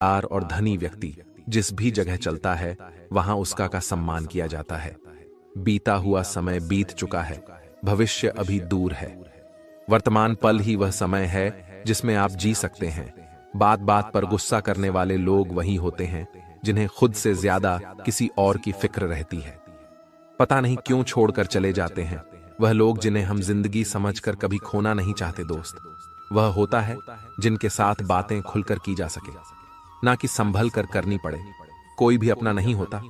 समझदार और धनी व्यक्ति जिस भी जगह चलता है वहां उसका का सम्मान किया जाता है। बीता हुआ समय बीत चुका है, भविष्य अभी दूर है। वर्तमान पल ही वह समय है जिसमें आप जी सकते हैं। बात बात पर गुस्सा करने वाले लोग वही होते हैं जिन्हें खुद से ज्यादा किसी और की फिक्र रहती है। पता नहीं क्यों छोड़कर चले जाते हैं वह लोग जिन्हें हम जिंदगी समझकर कभी खोना नहीं चाहते। दोस्त वह होता है जिनके साथ बातें खुलकर की जा सके, ना कि संभल कर करनी पड़े। कोई भी अपना नहीं होता,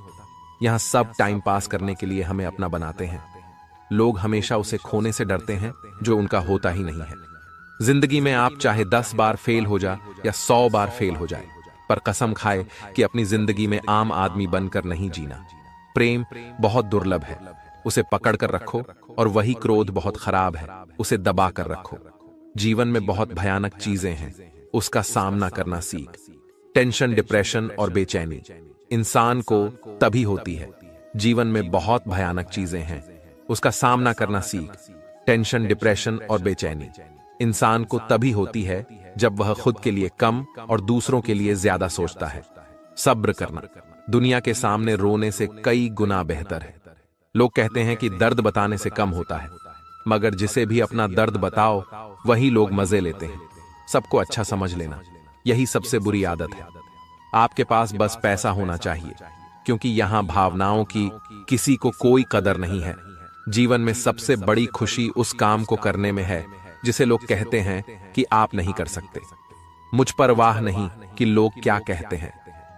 यहां सब टाइम पास करने के लिए हमें अपना बनाते हैं। लोग हमेशा उसे खोने से डरते हैं जो उनका होता ही नहीं है। जिंदगी में आप चाहे 10 बार फेल हो जा या 100 बार फेल हो जाए, पर कसम खाए कि अपनी जिंदगी में आम आदमी बनकर नहीं जीना। प्रेम बहुत दुर्लभ है, उसे पकड़ कर रखो, और वही क्रोध बहुत खराब है, उसे दबा कर रखो। जीवन में बहुत भयानक चीजें हैं, उसका सामना करना सीख। टेंशन, डिप्रेशन और बेचैनी इंसान को तभी होती है। जीवन में बहुत भयानक चीजें हैं, उसका सामना करना सीख। टेंशन, डिप्रेशन और बेचैनी इंसान को तभी होती है जब वह खुद के लिए कम और दूसरों के लिए ज्यादा सोचता है। सब्र करना दुनिया के सामने रोने से कई गुना बेहतर है। लोग कहते हैं कि दर्द बताने से कम होता है, मगर जिसे भी अपना दर्द बताओ वही लोग मजे लेते हैं। सबको अच्छा समझ लेना यही सबसे बुरी आदत है। आपके पास बस पैसा होना चाहिए, क्योंकि यहां भावनाओं की किसी को कोई कदर नहीं है। जीवन में सबसे बड़ी खुशी उस काम को करने में है जिसे लोग कहते हैं कि आप नहीं कर सकते। मुझ पर वाह नहीं कि लोग क्या कहते हैं,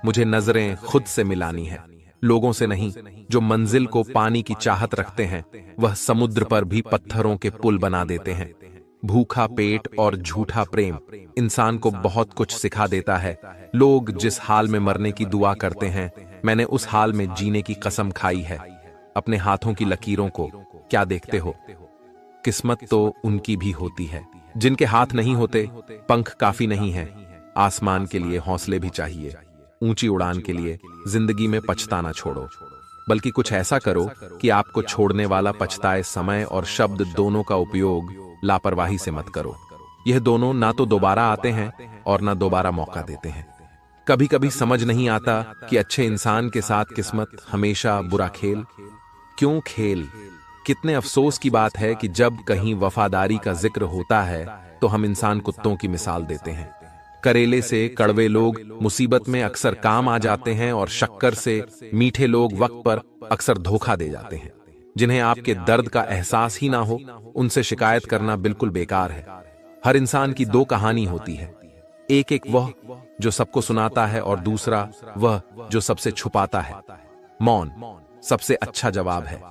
मुझे नजरें खुद से मिलानी है, लोगों से नहीं। जो मंजिल को पानी की चाहत रखते हैं वह समुद्र पर भी पत्थरों के पुल बना देते हैं। भूखा पेट और झूठा प्रेम इंसान को बहुत कुछ सिखा देता है। लोग जिस हाल में मरने की दुआ करते हैं, मैंने उस हाल में जीने की कसम खाई है। अपने हाथों की लकीरों को क्या देखते हो? किस्मत तो उनकी भी होती है जिनके हाथ नहीं होते। पंख काफी नहीं है, आसमान के लिए हौसले भी चाहिए। ऊंची उड़ान के लिए जिंदगी में पछताना छोड़ो, बल्कि कुछ ऐसा करो कि आपको छोड़ने वाला पछताए। समय और शब्द दोनों का उपयोग लापरवाही से मत करो। यह दोनों ना तो दोबारा आते हैं और ना दोबारा मौका देते हैं। कभी कभी समझ नहीं आता कि अच्छे इंसान के साथ किस्मत हमेशा बुरा खेल क्यों खेल। कितने अफसोस की बात है कि जब कहीं वफादारी का जिक्र होता है तो हम इंसान कुत्तों की मिसाल देते हैं। करेले से कड़वे लोग मुसीबत में अक्सर काम आ जाते हैं, और शक्कर से मीठे लोग वक्त पर अक्सर धोखा दे जाते हैं। जिन्हें आपके दर्द का एहसास ही ना हो, उनसे शिकायत करना बिल्कुल बेकार है। हर इंसान की दो कहानी होती है, एक वह जो सबको सुनाता है, और दूसरा वह जो सबसे छुपाता है। मौन सबसे अच्छा जवाब है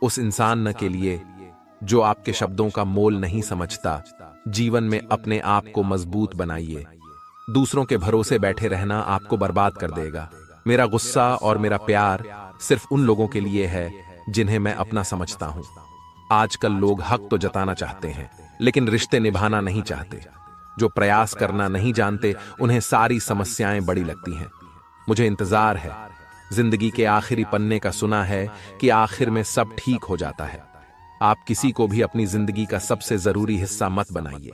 उस इंसान के लिए जो आपके शब्दों का मोल नहीं समझता। जीवन में अपने आप को मजबूत बनाइए। दूसरों के भरोसे बैठे रहना आपको बर्बाद कर देगा। मेरा गुस्सा और मेरा प्यार सिर्फ उन लोगों के लिए है जिन्हें मैं अपना समझता हूं। आजकल लोग हक तो जताना चाहते हैं, लेकिन रिश्ते निभाना नहीं चाहते। जो प्रयास करना नहीं जानते उन्हें सारी समस्याएं बड़ी लगती हैं। मुझे इंतजार है, जिंदगी के आखिरी पन्ने का सुना है कि आखिर में सब ठीक हो जाता है। आप किसी को भी अपनी जिंदगी का सबसे जरूरी हिस्सा मत बनाइए,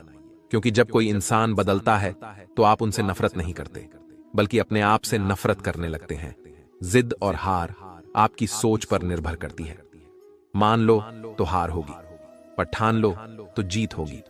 क्योंकि जब कोई इंसान बदलता है तो आप उनसे नफरत नहीं करते, बल्कि अपने आप से नफरत करने लगते हैं। जिद और हार आपकी सोच पर निर्भर करती है। मान लो तो हार होगी, पर ठान लो तो जीत होगी।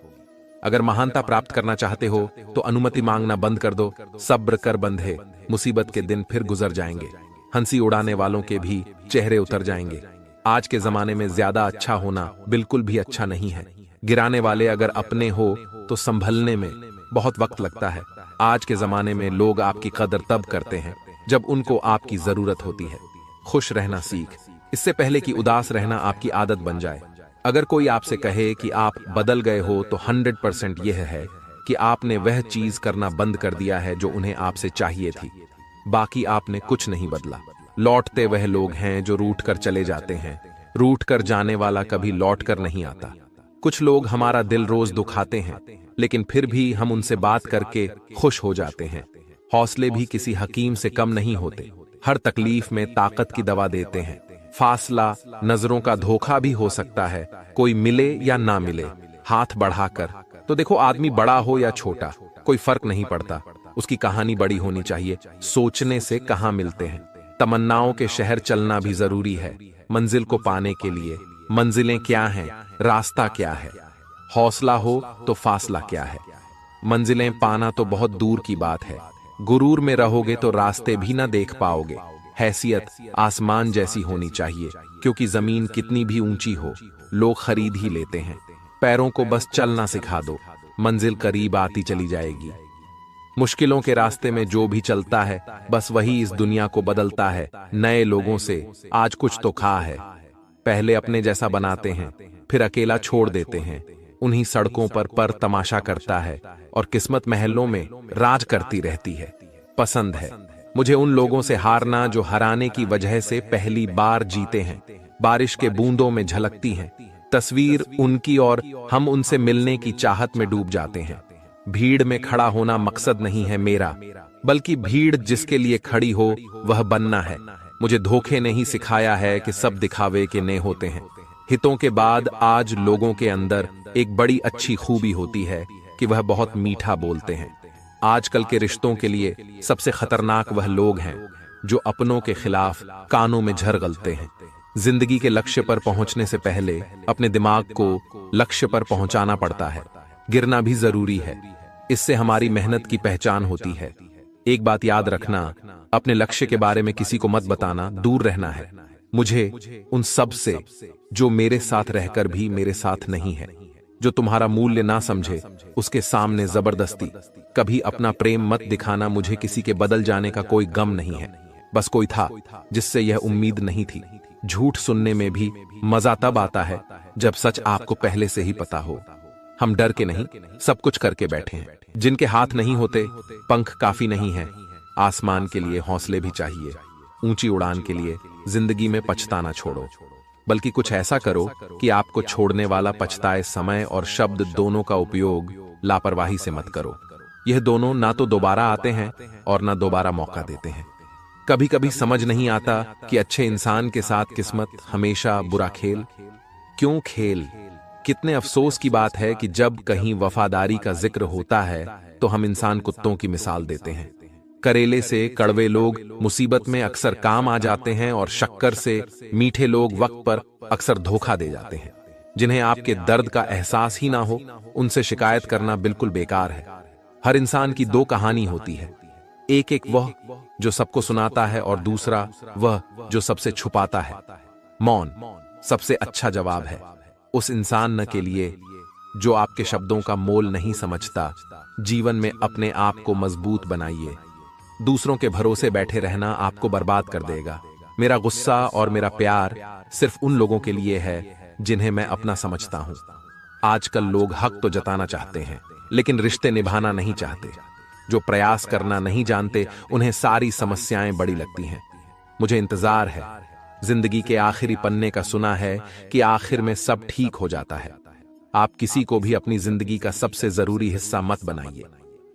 अगर महानता प्राप्त करना चाहते हो तो अनुमति मांगना बंद कर दो। सब्र कर बंधे, मुसीबत के दिन फिर गुजर जाएंगे। हंसी उड़ाने वालों के भी चेहरे उतर जाएंगे। आज के जमाने में ज्यादा अच्छा होना बिल्कुल भी अच्छा नहीं है। गिराने वाले अगर अपने हो तो संभलने में बहुत वक्त लगता है। आज के जमाने में लोग आपकी कदर तब करते हैं जब उनको आपकी जरूरत होती है। खुश रहना सीख, इससे पहले कि उदास रहना आपकी आदत बन जाए। अगर कोई आपसे कहे कि आप बदल गए हो तो 100% यह है कि आपने वह चीज करना बंद कर दिया है जो उन्हें आपसे चाहिए थी। बाकी आपने कुछ नहीं बदला। लौटते वह लोग हैं जो रूठ कर चले जाते हैं। रूठ कर जाने वाला कभी लौट कर नहीं आता। कुछ लोग हमारा दिल रोज दुखाते हैं, लेकिन फिर भी हम उनसे बात करके खुश हो जाते हैं। हौसले भी किसी हकीम से कम नहीं होते, हर तकलीफ में ताकत की दवा देते हैं। फासला नजरों का धोखा भी हो सकता है, कोई मिले या ना मिले। हाथ बढ़ाकर तो देखो, आदमी बड़ा हो या छोटा कोई फर्क नहीं पड़ता। उसकी कहानी बड़ी होनी चाहिए, सोचने से कहाँ मिलते हैं। तमन्नाओं के शहर चलना भी जरूरी है, मंजिल को पाने के लिए। मंजिलें क्या हैं, रास्ता क्या है, हौसला हो तो फासला क्या है। मंजिलें पाना तो बहुत दूर की बात है, गुरूर में रहोगे तो रास्ते भी ना देख पाओगे। हैसियत आसमान जैसी होनी चाहिए, क्योंकि जमीन कितनी भी ऊंची हो लोग खरीद ही लेते हैं। पैरों को बस चलना सिखा दो, मंजिल करीब आती चली जाएगी। मुश्किलों के रास्ते में जो भी चलता है बस वही इस दुनिया को बदलता है। नए लोगों से आज कुछ तो खा है, पहले अपने जैसा बनाते हैं फिर अकेला छोड़ देते हैं। उन्हीं सड़कों पर तमाशा करता है और किस्मत महलों में राज करती रहती है। पसंद है मुझे उन लोगों से हारना जो हराने की वजह से पहली बार जीते हैं। बारिश के बूंदों में झलकती हैं तस्वीर उनकी और हम उनसे मिलने की चाहत में डूब जाते हैं। भीड़ में खड़ा होना मकसद नहीं है मेरा, बल्कि भीड़ जिसके लिए खड़ी हो वह बनना है। मुझे धोखे ने ही सिखाया है कि सब दिखावे के ने होते हैं। हितों के बाद आज लोगों के अंदर एक बड़ी अच्छी खूबी होती है कि वह बहुत मीठा बोलते हैं। आजकल के रिश्तों के लिए सबसे खतरनाक वह लोग हैं जो अपनों के खिलाफ कानों में झरगलते हैं। जिंदगी के लक्ष्य पर पहुंचने से पहले अपने दिमाग को लक्ष्य पर पहुंचाना पड़ता है। गिरना भी जरूरी है, इससे हमारी मेहनत की पहचान होती है। एक बात याद रखना, अपने लक्ष्य के बारे में किसी को मत बताना, दूर रहना है। मुझे उन सब से जो मेरे साथ रहकर भी मेरे साथ नहीं है, जो तुम्हारा मूल्य ना समझे उसके सामने जबरदस्ती कभी अपना प्रेम मत दिखाना। मुझे किसी के बदल जाने का कोई गम नहीं है, बस कोई था जिससे यह उम्मीद नहीं थी। झूठ सुनने में भी मजा तब आता है जब सच आपको पहले से ही पता हो। हम डर के नहीं, सब कुछ करके बैठे हैं। जिनके हाथ नहीं होते पंख काफी नहीं है। आसमान के लिए हौसले भी चाहिए। ऊंची उड़ान के लिए जिंदगी में पछताना छोड़ो, बल्कि कुछ ऐसा करो कि आपको छोड़ने वाला पछताए। समय और शब्द दोनों का उपयोग लापरवाही से मत करो। यह दोनों ना तो दोबारा आते हैं और ना दोबारा मौका देते हैं। कभी कभी समझ नहीं आता कि अच्छे इंसान के साथ किस्मत हमेशा बुरा खेल क्यों खेल। कितने अफसोस की बात है कि जब कहीं वफादारी का जिक्र होता है तो हम इंसान कुत्तों की मिसाल देते हैं। करेले से कड़वे लोग मुसीबत में अक्सर काम आ जाते हैं और शक्कर से मीठे लोग वक्त पर अक्सर धोखा दे जाते हैं। जिन्हें आपके दर्द का एहसास ही ना हो उनसे शिकायत करना बिल्कुल बेकार है। हर इंसान की दो कहानी होती है, एक वह जो सबको सुनाता है और दूसरा वह जो सबसे छुपाता है। मौन सबसे अच्छा जवाब है उस इंसान न के लिए जो आपके शब्दों का मोल नहीं समझता। जीवन में अपने आप को मजबूत बनाइए। दूसरों के भरोसे बैठे रहना आपको बर्बाद कर देगा। मेरा गुस्सा और मेरा प्यार सिर्फ उन लोगों के लिए है जिन्हें मैं अपना समझता हूं। आजकल लोग हक तो जताना चाहते हैं लेकिन रिश्ते निभाना नहीं चाहते। जो प्रयास करना नहीं जानते उन्हें सारी समस्याएं बड़ी लगती हैं। मुझे इंतजार है, जिंदगी के आखिरी पन्ने का सुना है कि आखिर में सब ठीक हो जाता है। आप किसी को भी अपनी जिंदगी का सबसे जरूरी हिस्सा मत बनाइए,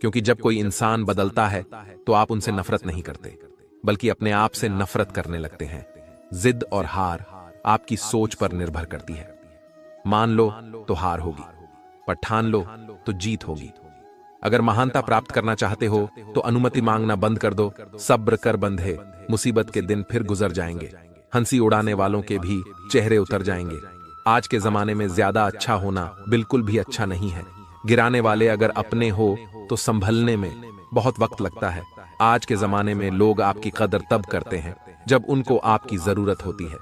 क्योंकि जब कोई इंसान बदलता है तो आप उनसे नफरत नहीं करते बल्कि अपने आप से नफरत करने लगते हैं। जिद और हार आपकी सोच पर निर्भर करती है। मान लो तो हार होगी, पर ठान लो तो जीत होगी। अगर महानता प्राप्त करना चाहते हो तो अनुमति मांगना बंद कर दो। सब्र कर बंधे, मुसीबत के दिन फिर गुजर जाएंगे। हंसी उड़ाने वालों के भी चेहरे उतर जाएंगे। आज के जमाने में ज्यादा अच्छा होना बिल्कुल भी अच्छा नहीं है। गिराने वाले अगर अपने हो तो संभलने में बहुत वक्त लगता है। आज के जमाने में लोग आपकी कदर तब करते हैं जब उनको आपकी जरूरत होती है।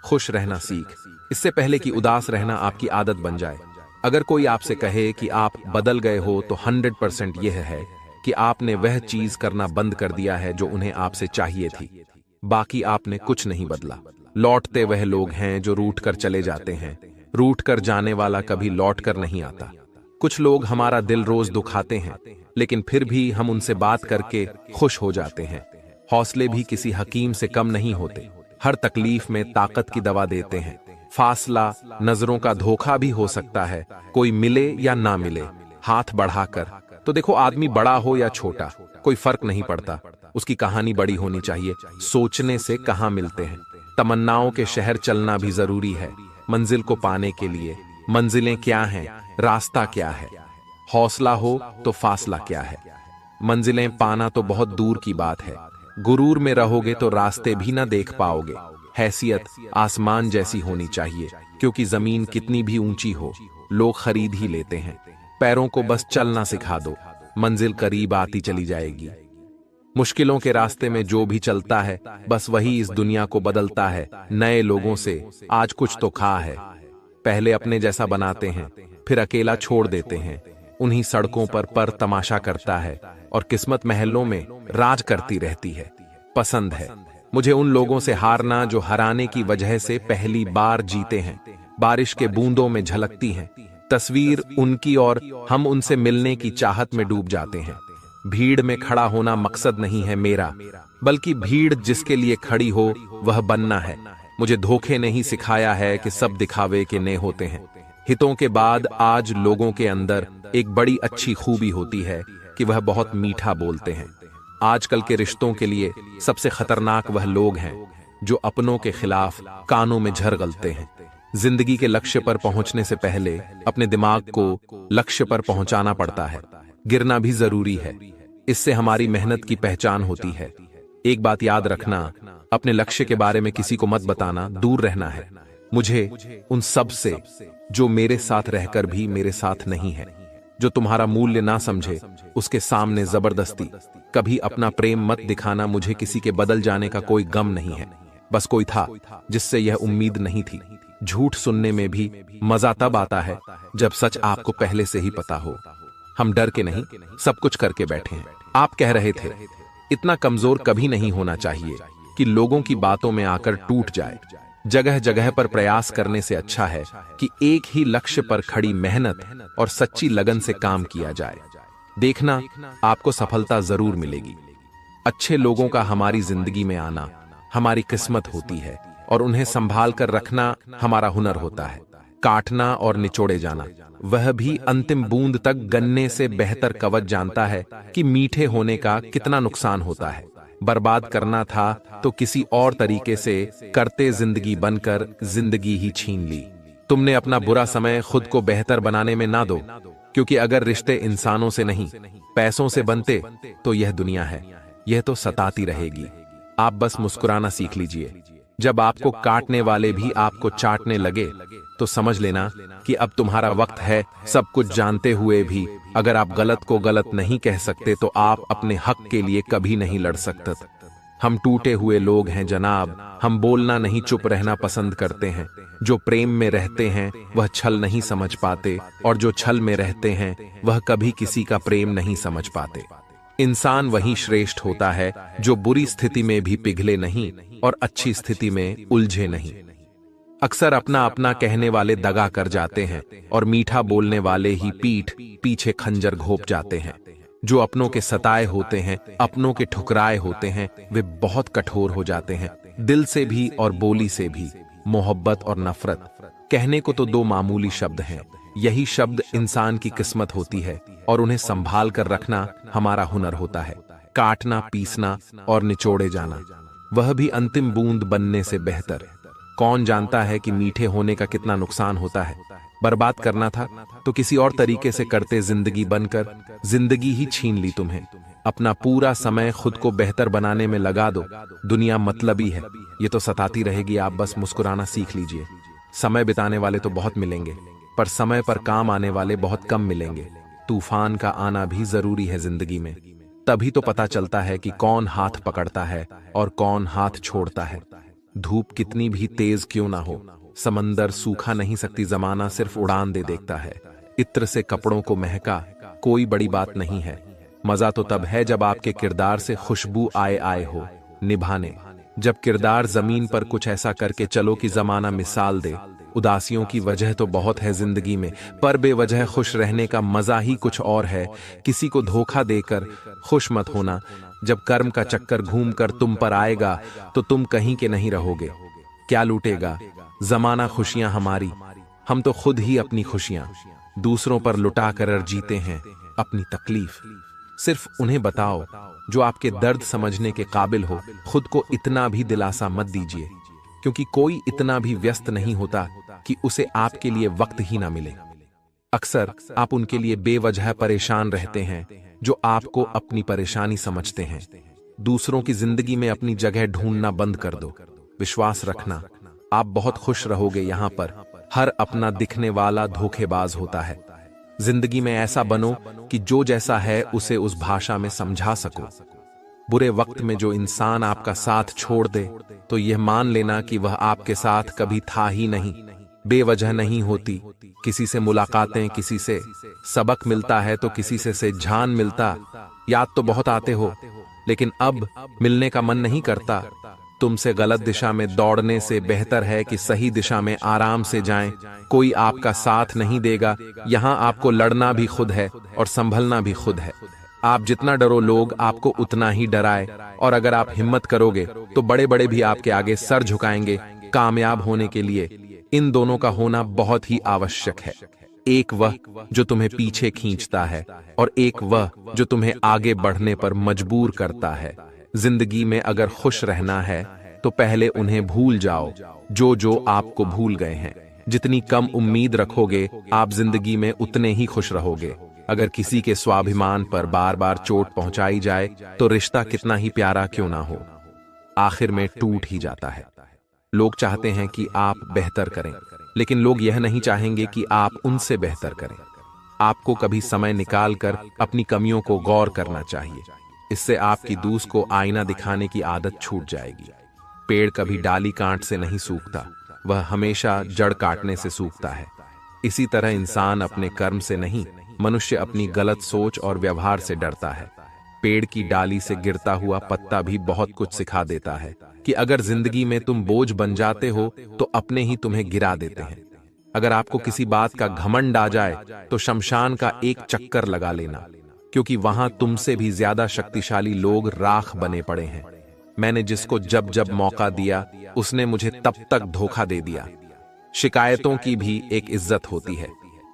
खुश रहना सीख, इससे पहले कि उदास रहना आपकी आदत बन जाए। अगर कोई आपसे कहे कि आप बदल गए हो तो 100% यह है कि आपने वह चीज करना बंद कर दिया है जो उन्हें आपसे चाहिए थी। बाकी आपने कुछ नहीं बदला। लौटते वह लोग हैं जो रूठ कर चले जाते हैं। रूठ कर जाने वाला कभी लौट कर नहीं आता। कुछ लोग हमारा दिल रोज दुखाते हैं, लेकिन फिर भी हम उनसे बात करके खुश हो जाते हैं। हौसले भी किसी हकीम से कम नहीं होते। हर तकलीफ में ताकत की दवा देते हैं। फासला नजरों का धोखा भी हो सकता है। कोई मिले या ना मिले, हाथ बढ़ाकर तो देखो, आदमी बड़ा हो या छोटा कोई फर्क नहीं पड़ता। उसकी कहानी बड़ी होनी चाहिए। सोचने से कहां मिलते हैं। तमन्नाओं के शहर चलना भी जरूरी है, मंजिल को पाने के लिए। मंजिलें क्या हैं, रास्ता क्या है, हौसला हो तो फासला क्या है। मंजिलें पाना तो बहुत दूर की बात है। गुरूर में रहोगे तो रास्ते भी ना देख पाओगे। हैसियत आसमान जैसी होनी चाहिए, क्योंकि जमीन कितनी भी ऊंची हो लोग खरीद ही लेते हैं। पैरों को बस चलना सिखा दो, मंजिल करीब आती चली जाएगी। मुश्किलों के रास्ते में जो भी चलता है बस वही इस दुनिया को बदलता है। नए लोगों से आज कुछ तो खा है। पहले अपने जैसा बनाते हैं, फिर अकेला छोड़ देते हैं। उन्हीं सड़कों पर तमाशा करता है और किस्मत महलों में राज करती रहती है। पसंद है मुझे उन लोगों से हारना जो हराने की वजह से पहली बार जीते हैं। बारिश के बूंदों में झलकती हैं तस्वीर उनकी और हम उनसे मिलने की चाहत में डूब जाते हैं। भीड़ में खड़ा होना मकसद नहीं है मेरा, बल्कि भीड़ जिसके लिए खड़ी हो वह बनना है। मुझे धोखे ने ही सिखाया है कि सब दिखावे के ने होते हैं। हितों के बाद आज लोगों के अंदर एक बड़ी अच्छी खूबी होती है कि वह बहुत मीठा बोलते हैं। आजकल के रिश्तों के लिए सबसे खतरनाक वह लोग हैं जो अपनों के खिलाफ कानों में झरगलते हैं। जिंदगी के लक्ष्य पर पहुंचने से पहले अपने दिमाग को लक्ष्य पर पहुंचाना पड़ता है। गिरना भी जरूरी है, इससे हमारी मेहनत की पहचान होती है। एक बात याद रखना, अपने लक्ष्य के बारे में किसी को मत बताना, दूर रहना है। मुझे उन सब से जो मेरे साथ रहकर भी मेरे साथ नहीं है, जो तुम्हारा मूल्य ना समझे, उसके सामने जबरदस्ती कभी अपना प्रेम मत दिखाना। मुझे किसी के बदल जाने का कोई गम नहीं है, बस कोई था जिससे यह उम्मीद नहीं थी। झूठ सुनने में भी मजा तब आता है जब सच आपको पहले से ही पता हो। हम डर के नहीं, सब कुछ करके बैठे हैं। आप कह रहे थे इतना कमजोर कभी नहीं होना चाहिए कि लोगों की बातों में आकर टूट जाए। जगह जगह पर प्रयास करने से अच्छा है कि एक ही लक्ष्य पर खड़ी मेहनत और सच्ची लगन से काम किया जाए। देखना, आपको सफलता जरूर मिलेगी। अच्छे लोगों का हमारी जिंदगी में आना हमारी किस्मत होती है और उन्हें संभाल कर रखना हमारा हुनर होता है। काटना और निचोड़े जाना, वह भी अंतिम बूंद तक गन्ने से बेहतर कवच जानता है कि मीठे होने का कितना नुकसान होता है। बर्बाद करना था तो किसी और तरीके से करते जिंदगी बनकर जिंदगी ही छीन ली। तुमने अपना बुरा समय खुद को बेहतर बनाने में ना दो, क्योंकि अगर रिश्ते इंसानों से नहीं पैसों से बनते तो यह दुनिया है, यह तो सताती रहेगी। आप बस मुस्कुराना सीख लीजिए। जब आपको काटने वाले भी आपको चाटने लगे तो समझ लेना कि अब तुम्हारा वक्त है। सब कुछ जानते हुए भी अगर आप गलत को गलत नहीं कह सकते तो आप अपने हक के लिए कभी नहीं लड़ सकते। हम टूटे हुए लोग हैं जनाब, हम बोलना नहीं चुप रहना पसंद करते हैं। जो प्रेम में रहते हैं वह छल नहीं समझ पाते, और जो छल में रहते हैं वह कभी किसी का प्रेम नहीं समझ पाते। इंसान वही श्रेष्ठ होता है जो बुरी स्थिति में भी पिघले नहीं और अच्छी स्थिति में उलझे नहीं। अक्सर अपना अपना कहने वाले दगा कर जाते हैं और मीठा बोलने वाले ही पीठ पीछे खंजर घोंप जाते हैं। जो अपनों के सताए होते हैं, अपनों के ठुकराए होते हैं, वे बहुत कठोर हो जाते हैं, दिल से भी और बोली से भी। मोहब्बत और नफरत कहने को तो दो मामूली शब्द हैं, यही शब्द इंसान की किस्मत होती है और उन्हें संभाल कर रखना हमारा हुनर होता है। काटना, पीसना और निचोड़े जाना, वह भी अंतिम बूंद बनने से बेहतर। कौन जानता है कि मीठे होने का कितना नुकसान होता है। बर्बाद करना था तो किसी और तरीके से करते जिंदगी बनकर जिंदगी ही छीन ली तुम्हें। अपना पूरा समय खुद को बेहतर बनाने में लगा दो। दुनिया मतलबी है, ये तो सताती रहेगी। आप बस मुस्कुराना सीख लीजिए। समय बिताने वाले तो बहुत मिलेंगे, पर समय पर काम आने वाले बहुत कम मिलेंगे। तूफान का आना भी जरूरी है जिंदगी में, तभी तो पता चलता है कि कौन हाथ पकड़ता है और कौन हाथ छोड़ता है। धूप कितनी भी तेज क्यों ना हो, समंदर सूखा नहीं सकती, जमाना सिर्फ उड़ान दे देखता है। इत्र से कपड़ों को महका कोई बड़ी बात नहीं है। मजा तो तब है जब आपके किरदार से खुशबू आए हो निभाने। जब किरदार जमीन पर कुछ ऐसा करके चलो कि जमाना मिसाल दे। उदासियों की वजह तो बहुत है जिंदगी में, पर बेवजह खुश रहने का मजा ही कुछ और है। किसी को धोखा देकर खुश मत होना। जब कर्म का चक्कर घूम कर तुम पर आएगा तो तुम कहीं के नहीं रहोगे। क्या लूटेगा जमाना खुशियां हमारी, हम तो खुद ही अपनी खुशियां दूसरों पर लुटा कर जीते हैं। अपनी तकलीफ सिर्फ उन्हें बताओ जो आपके दर्द समझने के काबिल हो। खुद को इतना भी दिलासा मत दीजिए, क्योंकि कोई इतना भी व्यस्त नहीं होता कि उसे आपके लिए वक्त ही ना मिले। अक्सर आप उनके लिए बेवजह परेशान रहते हैं, जो आपको अपनी परेशानी समझते हैं। दूसरों की जिंदगी में अपनी जगह ढूंढना बंद कर दो। विश्वास रखना, आप बहुत खुश रहोगे। यहां पर हर अपना दिखने वाला धोखेबाज होता है। जिंदगी में ऐसा बनो कि जो जैसा है उसे उस भाषा में समझा सको। बुरे वक्त में जो इंसान आपका साथ छोड़ दे तो यह मान लेना कि वह आपके साथ कभी था ही नहीं। बेवजह नहीं होती। किसी से मुलाकातें, किसी से सबक मिलता है तो किसी से जान मिलता। याद तो बहुत आते हो, लेकिन अब मिलने का मन नहीं करता। तुमसे गलत दिशा में दौड़ने से बेहतर है कि सही दिशा में आराम से जाएं। कोई आपका साथ नहीं देगा। यहां आपको लड़ना भी खुद है और संभलना भी खुद है। आप जितना डरो लोग आपको उतना ही डराए, और अगर आप हिम्मत करोगे तो बड़े बड़े भी आपके आगे सर झुकाएंगे। कामयाब होने के लिए इन दोनों का होना बहुत ही आवश्यक है। एक वह जो तुम्हें पीछे खींचता है और एक वह जो तुम्हें आगे बढ़ने पर मजबूर करता है। जिंदगी में अगर खुश रहना है तो पहले उन्हें भूल जाओ जो आपको भूल गए हैं। जितनी कम उम्मीद रखोगे आप जिंदगी में उतने ही खुश रहोगे। अगर किसी के स्वाभिमान पर बार बार चोट पहुंचाई जाए तो रिश्ता कितना ही प्यारा क्यों ना हो, आखिर में टूट ही जाता है। लोग चाहते हैं कि आप बेहतर करें, लेकिन लोग यह नहीं चाहेंगे कि आप उनसे बेहतर करें। आपको कभी समय निकालकर अपनी कमियों को गौर करना चाहिए। इससे आपकी दूस को आईना दिखाने की आदत छूट जाएगी। पेड़ कभी डाली काट से नहीं सूखता, वह हमेशा जड़ काटने से सूखता है। इसी तरह इंसान अपने कर्म से नहीं, मनुष्य अपनी गलत सोच और व्यवहार से डरता है। पेड़ की डाली से गिरता हुआ पत्ता भी बहुत कुछ सिखा देता है कि अगर जिंदगी में तुम बोझ बन जाते हो तो अपने ही तुम्हें गिरा देते हैं। अगर आपको किसी बात का घमंड आ जाए तो शमशान का एक चक्कर लगा लेना, क्योंकि वहां तुमसे भी ज्यादा शक्तिशाली लोग राख बने पड़े हैं। मैंने जिसको जब जब मौका दिया उसने मुझे तब तक धोखा दे दिया। शिकायतों की भी एक इज्जत होती है,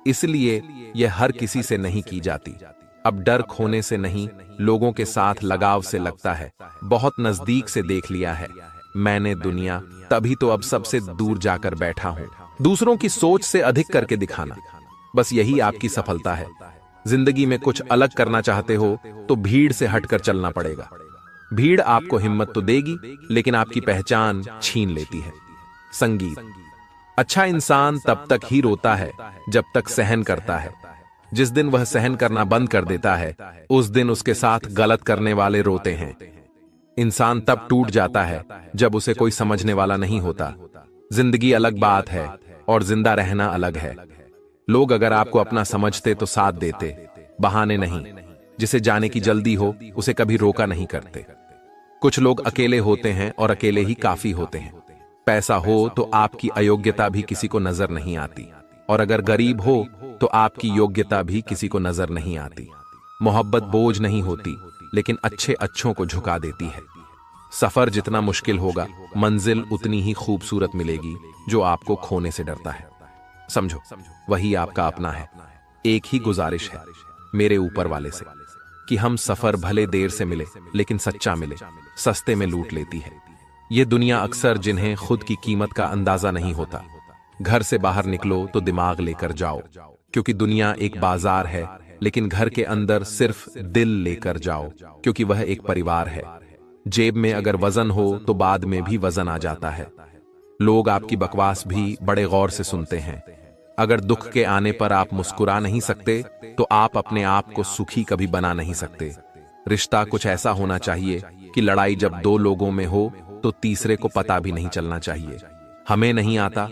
इसलिए यह हर किसी से नहीं की जाती। अब डर खोने से नहीं, लोगों के साथ लगाव से लगता है। बहुत नजदीक से देख लिया है मैंने दुनिया, तभी तो अब सबसे दूर जाकर बैठा हूं। दूसरों की सोच से अधिक करके दिखाना, बस यही आपकी सफलता है। जिंदगी में कुछ अलग करना चाहते हो तो भीड़ से हटकर चलना पड़ेगा। भीड़ आपको हिम्मत तो देगी, लेकिन आपकी पहचान छीन लेती है। संगीत, अच्छा इंसान तब तक ही रोता है जब तक सहन करता है। जिस दिन वह सहन करना बंद कर देता है उस दिन उसके साथ गलत करने वाले रोते हैं। इंसान तब टूट जाता है जब उसे कोई समझने वाला नहीं होता। जिंदगी अलग बात है और जिंदा रहना अलग है। लोग अगर आपको अपना समझते तो साथ देते, बहाने नहीं। जिसे जाने की जल्दी हो उसे कभी रोका नहीं करते। कुछ लोग अकेले होते हैं और अकेले ही काफी होते हैं। पैसा हो तो आपकी अयोग्यता भी किसी को नजर नहीं आती, और अगर गरीब हो तो आपकी योग्यता भी किसी को नजर नहीं आती। मोहब्बत बोझ नहीं होती, लेकिन अच्छे अच्छों को झुका देती है। सफर जितना मुश्किल होगा, मंजिल उतनी ही खूबसूरत मिलेगी जो आपको खोने से डरता है। समझो, वही आपका अपना है। एक ही गुजारिश है मेरे ऊपर वाले से कि हम सफर भले देर से मिले लेकिन सच्चा मिले। सस्ते में लूट लेती है ये दुनिया अक्सर जिन्हें खुद की कीमत का अंदाजा नहीं होता। घर से बाहर निकलो तो दिमाग लेकर जाओ, क्योंकि दुनिया एक बाजार है, लेकिन घर के अंदर सिर्फ दिल लेकर जाओ, क्योंकि वह एक परिवार है। जेब में अगर वजन हो तो बाद में भी वजन आ जाता है। लोग आपकी बकवास भी बड़े गौर से सुनते हैं। अगर दुख के आने पर आप मुस्कुरा नहीं सकते तो आप अपने आप को सुखी कभी बना नहीं सकते। रिश्ता कुछ ऐसा होना चाहिए कि लड़ाई जब दो लोगों में हो तो तीसरे को पता भी नहीं चलना चाहिए। हमें नहीं आता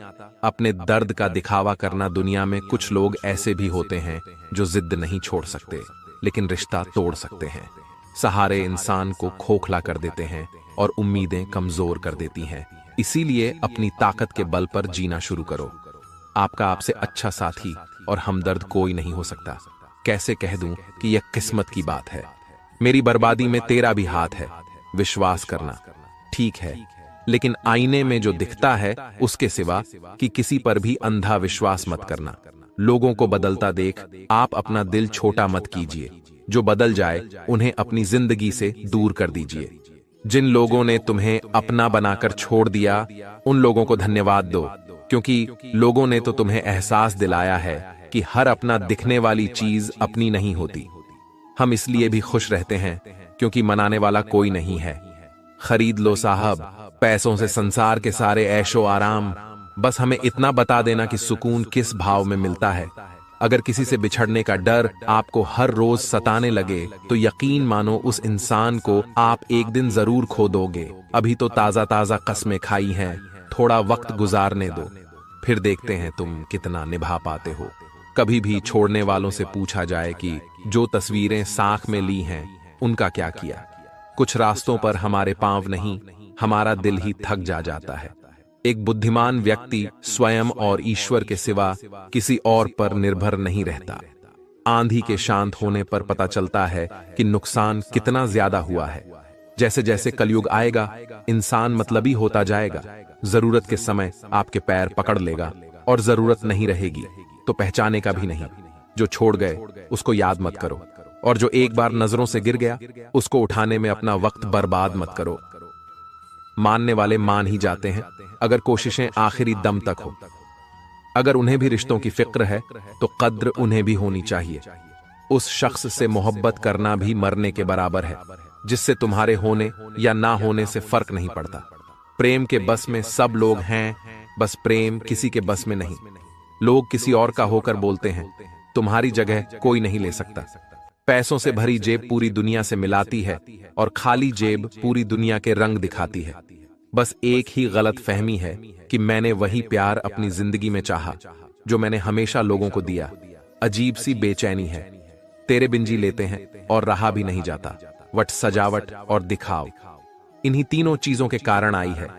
अपने दर्द का दिखावा करना। दुनिया में कुछ लोग ऐसे भी होते हैं जो जिद नहीं छोड़ सकते, लेकिन रिश्ता तोड़ सकते हैं। सहारे इंसान को खोखला कर देते हैं और उम्मीदें कमजोर कर देती हैं। इसीलिए अपनी ताकत के बल पर जीना शुरू करो। आपका आपसे अच्छा साथी और हमदर्द कोई नहीं हो सकता। कैसे कह दूं कि यह किस्मत की बात है। मेरी बर्बादी में तेरा भी हाथ है। विश्वास करना ठीक है, लेकिन आईने में जो दिखता है उसके सिवा कि किसी पर भी अंधा विश्वास मत करना। लोगों को बदलता देख आप अपना दिल छोटा मत कीजिए। जो बदल जाए उन्हें अपनी जिंदगी से दूर कर दीजिए। जिन लोगों ने तुम्हें अपना बनाकर छोड़ दिया उन लोगों को धन्यवाद दो, क्योंकि लोगों ने तो तुम्हें एहसास दिलाया है कि हर अपना दिखने वाली चीज अपनी नहीं होती। हम इसलिए भी खुश रहते हैं क्योंकि मनाने वाला कोई नहीं है। खरीद लो साहब, पैसों से संसार के सारे ऐशो आराम, बस हमें इतना बता देना कि सुकून किस भाव में मिलता है। अगर किसी से बिछड़ने का डर आपको हर रोज सताने लगे तो यकीन मानो उस इंसान को आप एक दिन जरूर खो दोगे। अभी तो ताजा ताजा कस्में खाई हैं, थोड़ा वक्त गुजारने दो, फिर देखते हैं तुम कितना निभा पाते हो। कभी भी छोड़ने वालों से पूछा जाए कि जो तस्वीरें साख में ली हैं उनका क्या किया। कुछ रास्तों पर हमारे पांव नहीं, हमारा दिल ही थक जाता है। एक बुद्धिमान व्यक्ति स्वयं और ईश्वर के सिवा किसी और पर निर्भर नहीं रहता। आंधी के शांत होने पर पता चलता है कि नुकसान कितना ज्यादा हुआ है। जैसे जैसे कलयुग आएगा इंसान मतलबी होता जाएगा। जरूरत के समय आपके पैर पकड़ लेगा और जरूरत नहीं रहेगी तो पहचाने का भी नहीं। जो छोड़ गए उसको याद मत करो, और जो एक बार नजरों से गिर गया उसको उठाने में अपना वक्त बर्बाद मत करो। मानने वाले मान ही जाते हैं अगर कोशिशें आखिरी दम तक हो। अगर उन्हें भी रिश्तों की फिक्र है तो कद्र उन्हें भी होनी चाहिए। उस शख्स से मोहब्बत करना भी मरने के बराबर है जिससे तुम्हारे होने या ना होने से फर्क नहीं पड़ता। प्रेम के बस में सब लोग हैं, बस प्रेम किसी के बस में नहीं। लोग किसी और का होकर बोलते हैं, तुम्हारी जगह कोई नहीं ले सकता। पैसों से भरी जेब पूरी दुनिया से मिलाती है और खाली जेब पूरी दुनिया के रंग दिखाती है। बस एक ही गलत फहमी है कि मैंने वही प्यार अपनी जिंदगी में चाहा जो मैंने हमेशा लोगों को दिया। अजीब सी बेचैनी है, तेरे बिंजी लेते हैं और रहा भी नहीं जाता। वट सजावट और दिखाव, इन्हीं तीनों चीजों के कारण आई है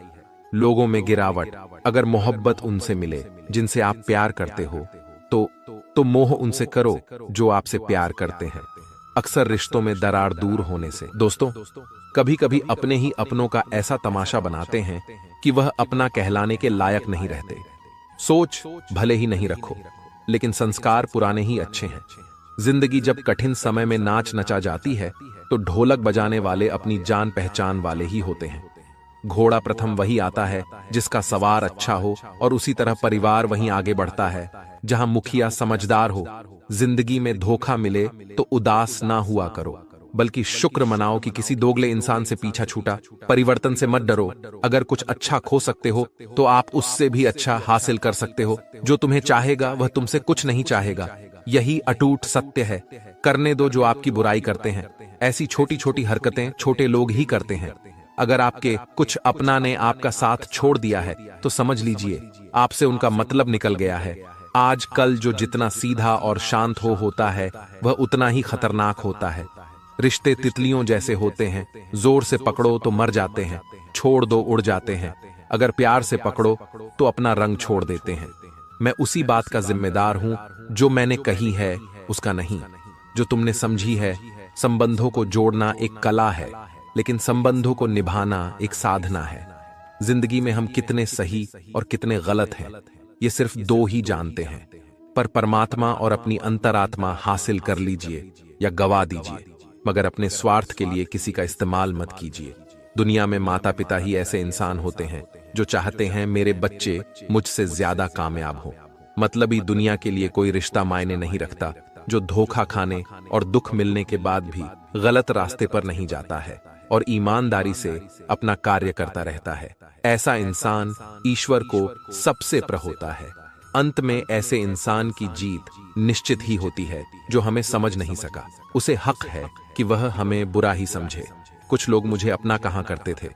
लोगों में गिरावट। अगर मोहब्बत उनसे मिले जिनसे आप प्यार करते हो तो मोह उनसे करो जो आपसे प्यार करते हैं। अक्सर रिश्तों में दरार दूर होने से। दोस्तों, कभी कभी अपने ही अपनों का ऐसा तमाशा बनाते हैं कि वह अपना कहलाने के लायक नहीं रहते। सोच भले ही नहीं रखो, लेकिन संस्कार पुराने ही अच्छे हैं। जिंदगी जब कठिन समय में नाच नचा जाती है तो ढोलक बजाने वाले अपनी जान पहचान वाले ही होते हैं। घोड़ा प्रथम वही आता है जिसका सवार अच्छा हो, और उसी तरह परिवार वहीं आगे बढ़ता है जहां मुखिया समझदार हो। जिंदगी में धोखा मिले तो उदास ना हुआ करो, बल्कि शुक्र मनाओ कि किसी दोगले इंसान से पीछा छूटा। परिवर्तन से मत डरो, अगर कुछ अच्छा खो सकते हो तो आप उससे भी अच्छा हासिल कर सकते हो। जो तुम्हें चाहेगा वह तुमसे कुछ नहीं चाहेगा, यही अटूट सत्य है। करने दो जो आपकी बुराई करते हैं। ऐसी छोटी छोटी हरकतें छोटे लोग ही करते हैं। अगर आपके कुछ अपना ने आपका साथ छोड़ दिया है तो समझ लीजिए आपसे उनका मतलब निकल गया है। आज कल जो जितना सीधा और शांत होता है वह उतना ही खतरनाक होता है। रिश्ते तितलियों जैसे होते हैं, जोर से पकड़ो तो मर जाते हैं, छोड़ दो उड़ जाते हैं। अगर प्यार से पकड़ो तो अपना रंग छोड़ देते हैं। मैं उसी बात का जिम्मेदार हूं जो मैंने कही है उसका नहीं, जो तुमने समझी है। संबंधों को जोड़ना एक कला है, लेकिन संबंधों को निभाना एक साधना है। जिंदगी में हम कितने सही और कितने गलत हैं ये सिर्फ दो ही जानते हैं, पर परमात्मा और अपनी अंतरात्मा हासिल कर लीजिए या गवा दीजिए, मगर अपने स्वार्थ के लिए किसी का इस्तेमाल मत कीजिए। दुनिया में माता पिता ही ऐसे इंसान होते हैं जो चाहते हैं मेरे बच्चे मुझसे ज्यादा कामयाब हो। मतलबी दुनिया के लिए कोई रिश्ता मायने नहीं रखता जो धोखा खाने और दुख मिलने के बाद भी गलत रास्ते पर नहीं जाता है और ईमानदारी से अपना कार्य करता रहता है। ऐसा इंसान ईश्वर को सबसे प्र होता है। अंत में ऐसे इंसान की जीत निश्चित ही होती है जो हमें समझ नहीं सका। उसे हक है कि वह हमें बुरा ही समझे। कुछ लोग मुझे अपना कहा करते थे,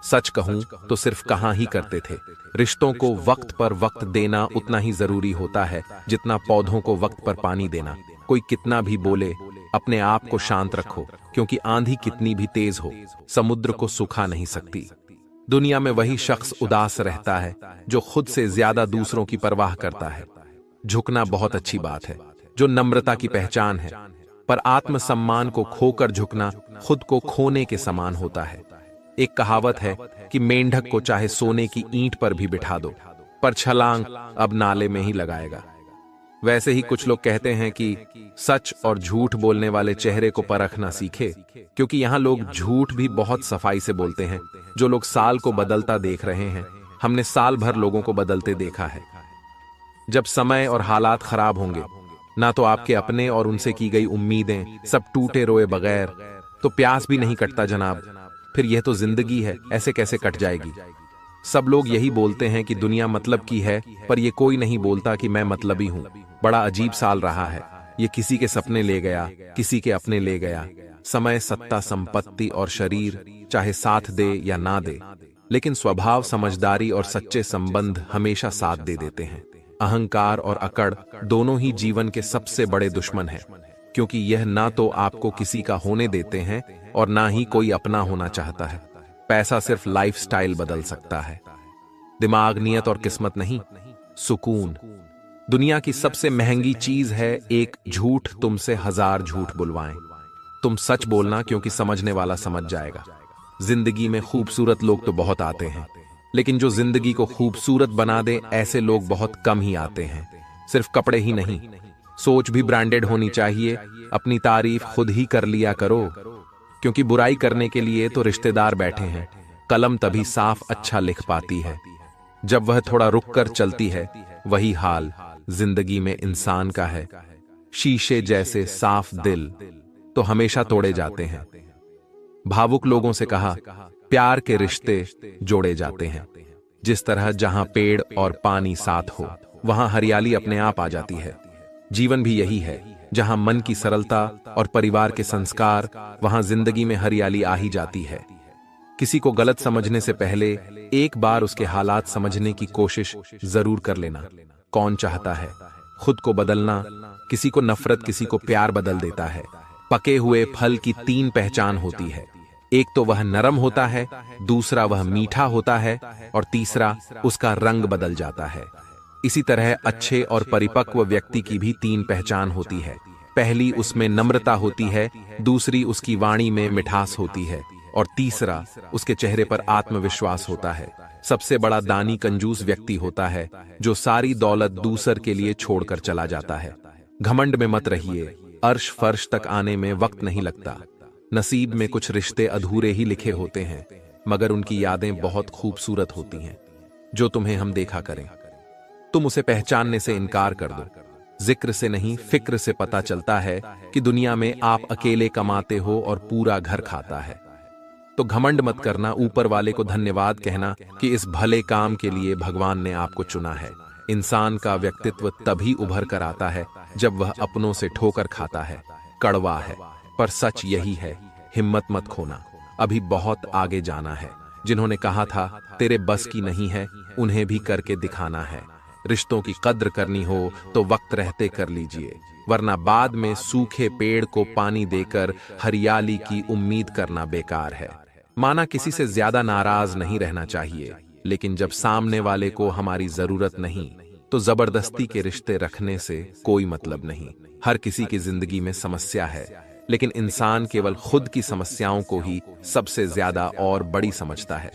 सच कहूं तो सिर्फ कहा ही करते थे। रिश्तों को वक्त पर वक्त देना उतना ही जरूरी होता है जितना पौधों को वक्त पर पानी देना। कोई कितना भी बोले, अपने आप को शांत रखो, क्योंकि आंधी कितनी भी तेज हो समुद्र को सुखा नहीं सकती। दुनिया में वही शख्स उदास रहता है जो खुद से ज्यादा दूसरों की परवाह करता है। झुकना बहुत अच्छी बात है, जो नम्रता की पहचान है, पर आत्मसम्मान को खोकर झुकना खुद को खोने के समान होता है। एक कहावत है कि मेंढक को चाहे सोने की ईंट पर भी बिठा दो, पर छलांग अब नाले में ही लगाएगा। वैसे ही कुछ लोग कहते हैं कि सच और झूठ बोलने वाले चेहरे को परखना सीखे, क्योंकि यहाँ लोग झूठ भी बहुत सफाई से बोलते हैं। जो लोग साल को बदलता देख रहे हैं, हमने साल भर लोगों को बदलते देखा है। जब समय और हालात खराब होंगे ना तो आपके अपने और उनसे की गई उम्मीदें, सब टूटे रोए बगैर तो प्यास भी नहीं कटता जनाब। फिर यह तो जिंदगी है, ऐसे कैसे कट जाएगी। सब लोग यही बोलते हैं कि दुनिया मतलब की है, पर यह कोई नहीं बोलता कि मैं मतलबी हूं। बड़ा अजीब साल रहा है, ये किसी के सपने ले गया, किसी के अपने ले गया। समय, सत्ता, संपत्ति और शरीर चाहे साथ दे या ना दे, लेकिन स्वभाव, समझदारी और सच्चे संबंध हमेशा साथ दे देते हैं। अहंकार और अकड़ दोनों ही जीवन के सबसे बड़े दुश्मन हैं, क्योंकि यह ना तो आपको किसी का होने देते हैं और ना ही कोई अपना होना चाहता है। पैसा सिर्फ लाइफस्टाइल बदल सकता है, दिमाग, नियत और किस्मत नहीं। सुकून दुनिया की सबसे महंगी चीज है एक झूठ तुमसे 1000 झूठ बुलवाएं। तुम सच बोलना, क्योंकि समझने वाला समझ जाएगा। जिंदगी में खूबसूरत लोग तो बहुत आते हैं, लेकिन जो जिंदगी को खूबसूरत बना दे ऐसे लोग बहुत कम ही आते हैं। सिर्फ कपड़े ही नहीं, सोच भी ब्रांडेड होनी चाहिए। अपनी तारीफ खुद ही कर लिया करो, क्योंकि बुराई करने के लिए तो रिश्तेदार बैठे हैं। कलम तभी साफ अच्छा लिख पाती है जब वह थोड़ा रुक कर चलती है। वही हाल जिंदगी में इंसान का है। शीशे जैसे साफ दिल तो हमेशा तोड़े जाते हैं। भावुक लोगों से कहा, प्यार के रिश्ते जोड़े जाते हैं। जिस तरह जहां पेड़ और पानी साथ हो, वहां हरियाली अपने आप आ जाती है। जीवन भी यही है, जहां मन की सरलता और परिवार के संस्कार, वहां जिंदगी में हरियाली आ ही जाती है। किसी को गलत समझने से पहले एक बार उसके हालात समझने की कोशिश जरूर कर लेना। कौन चाहता है खुद को बदलना? किसी को नफरत, किसी को प्यार बदल देता है। पके हुए फल की 3 पहचान होती है। एक तो वह नरम होता है, दूसरा वह मीठा होता है, और तीसरा उसका रंग बदल जाता है। इसी तरह अच्छे और परिपक्व व्यक्ति की भी 3 पहचान होती है। पहली उसमें नम्रता होती है, दूसरी उसकी वाणी में मिठास होती है, और तीसरा उसके चेहरे पर आत्मविश्वास होता है। सबसे बड़ा दानी कंजूस व्यक्ति होता है, जो सारी दौलत दूसर के लिए छोड़कर चला जाता है। घमंड में मत रहिए, अर्श फर्श तक आने में वक्त नहीं लगता। नसीब में कुछ रिश्ते अधूरे ही लिखे होते हैं, मगर उनकी यादें बहुत खूबसूरत होती हैं। जो तुम्हें हम देखा करें, तुम उसे पहचानने से इनकार कर दो। जिक्र से नहीं, फिक्र से पता चलता है कि दुनिया में आप अकेले कमाते हो और पूरा घर खाता है। तो घमंड मत करना, ऊपर वाले को धन्यवाद कहना कि इस भले काम के लिए भगवान ने आपको चुना है। इंसान का व्यक्तित्व तभी उभर कर आता है जब वह अपनों से ठोकर खाता है। कड़वा है, पर सच यही है। हिम्मत मत खोना, अभी बहुत आगे जाना है। जिन्होंने कहा था तेरे बस की नहीं है, उन्हें भी करके दिखाना है। रिश्तों की कद्र करनी हो तो वक्त रहते कर लीजिए, वरना बाद में सूखे पेड़ को पानी देकर हरियाली की उम्मीद करना बेकार है। माना किसी से ज्यादा नाराज नहीं रहना चाहिए, लेकिन जब सामने वाले को हमारी जरूरत नहीं, तो जबरदस्ती के रिश्ते रखने से कोई मतलब नहीं। हर किसी की जिंदगी में समस्या है, लेकिन इंसान केवल खुद की समस्याओं को ही सबसे ज्यादा और बड़ी समझता है।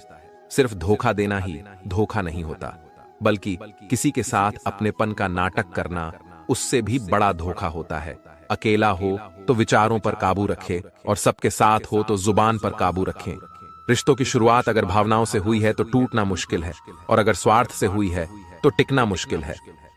सिर्फ धोखा देना ही धोखा नहीं होता, बल्कि किसी के साथ अपनेपन का नाटक करना उससे भी बड़ा धोखा होता है। अकेला हो तो विचारों पर काबू रखे, और सबके साथ हो तो जुबान पर काबू रखें। रिश्तों की शुरुआत अगर भावनाओं से हुई है तो टूटना मुश्किल है, और अगर स्वार्थ से हुई है तो टिकना मुश्किल है।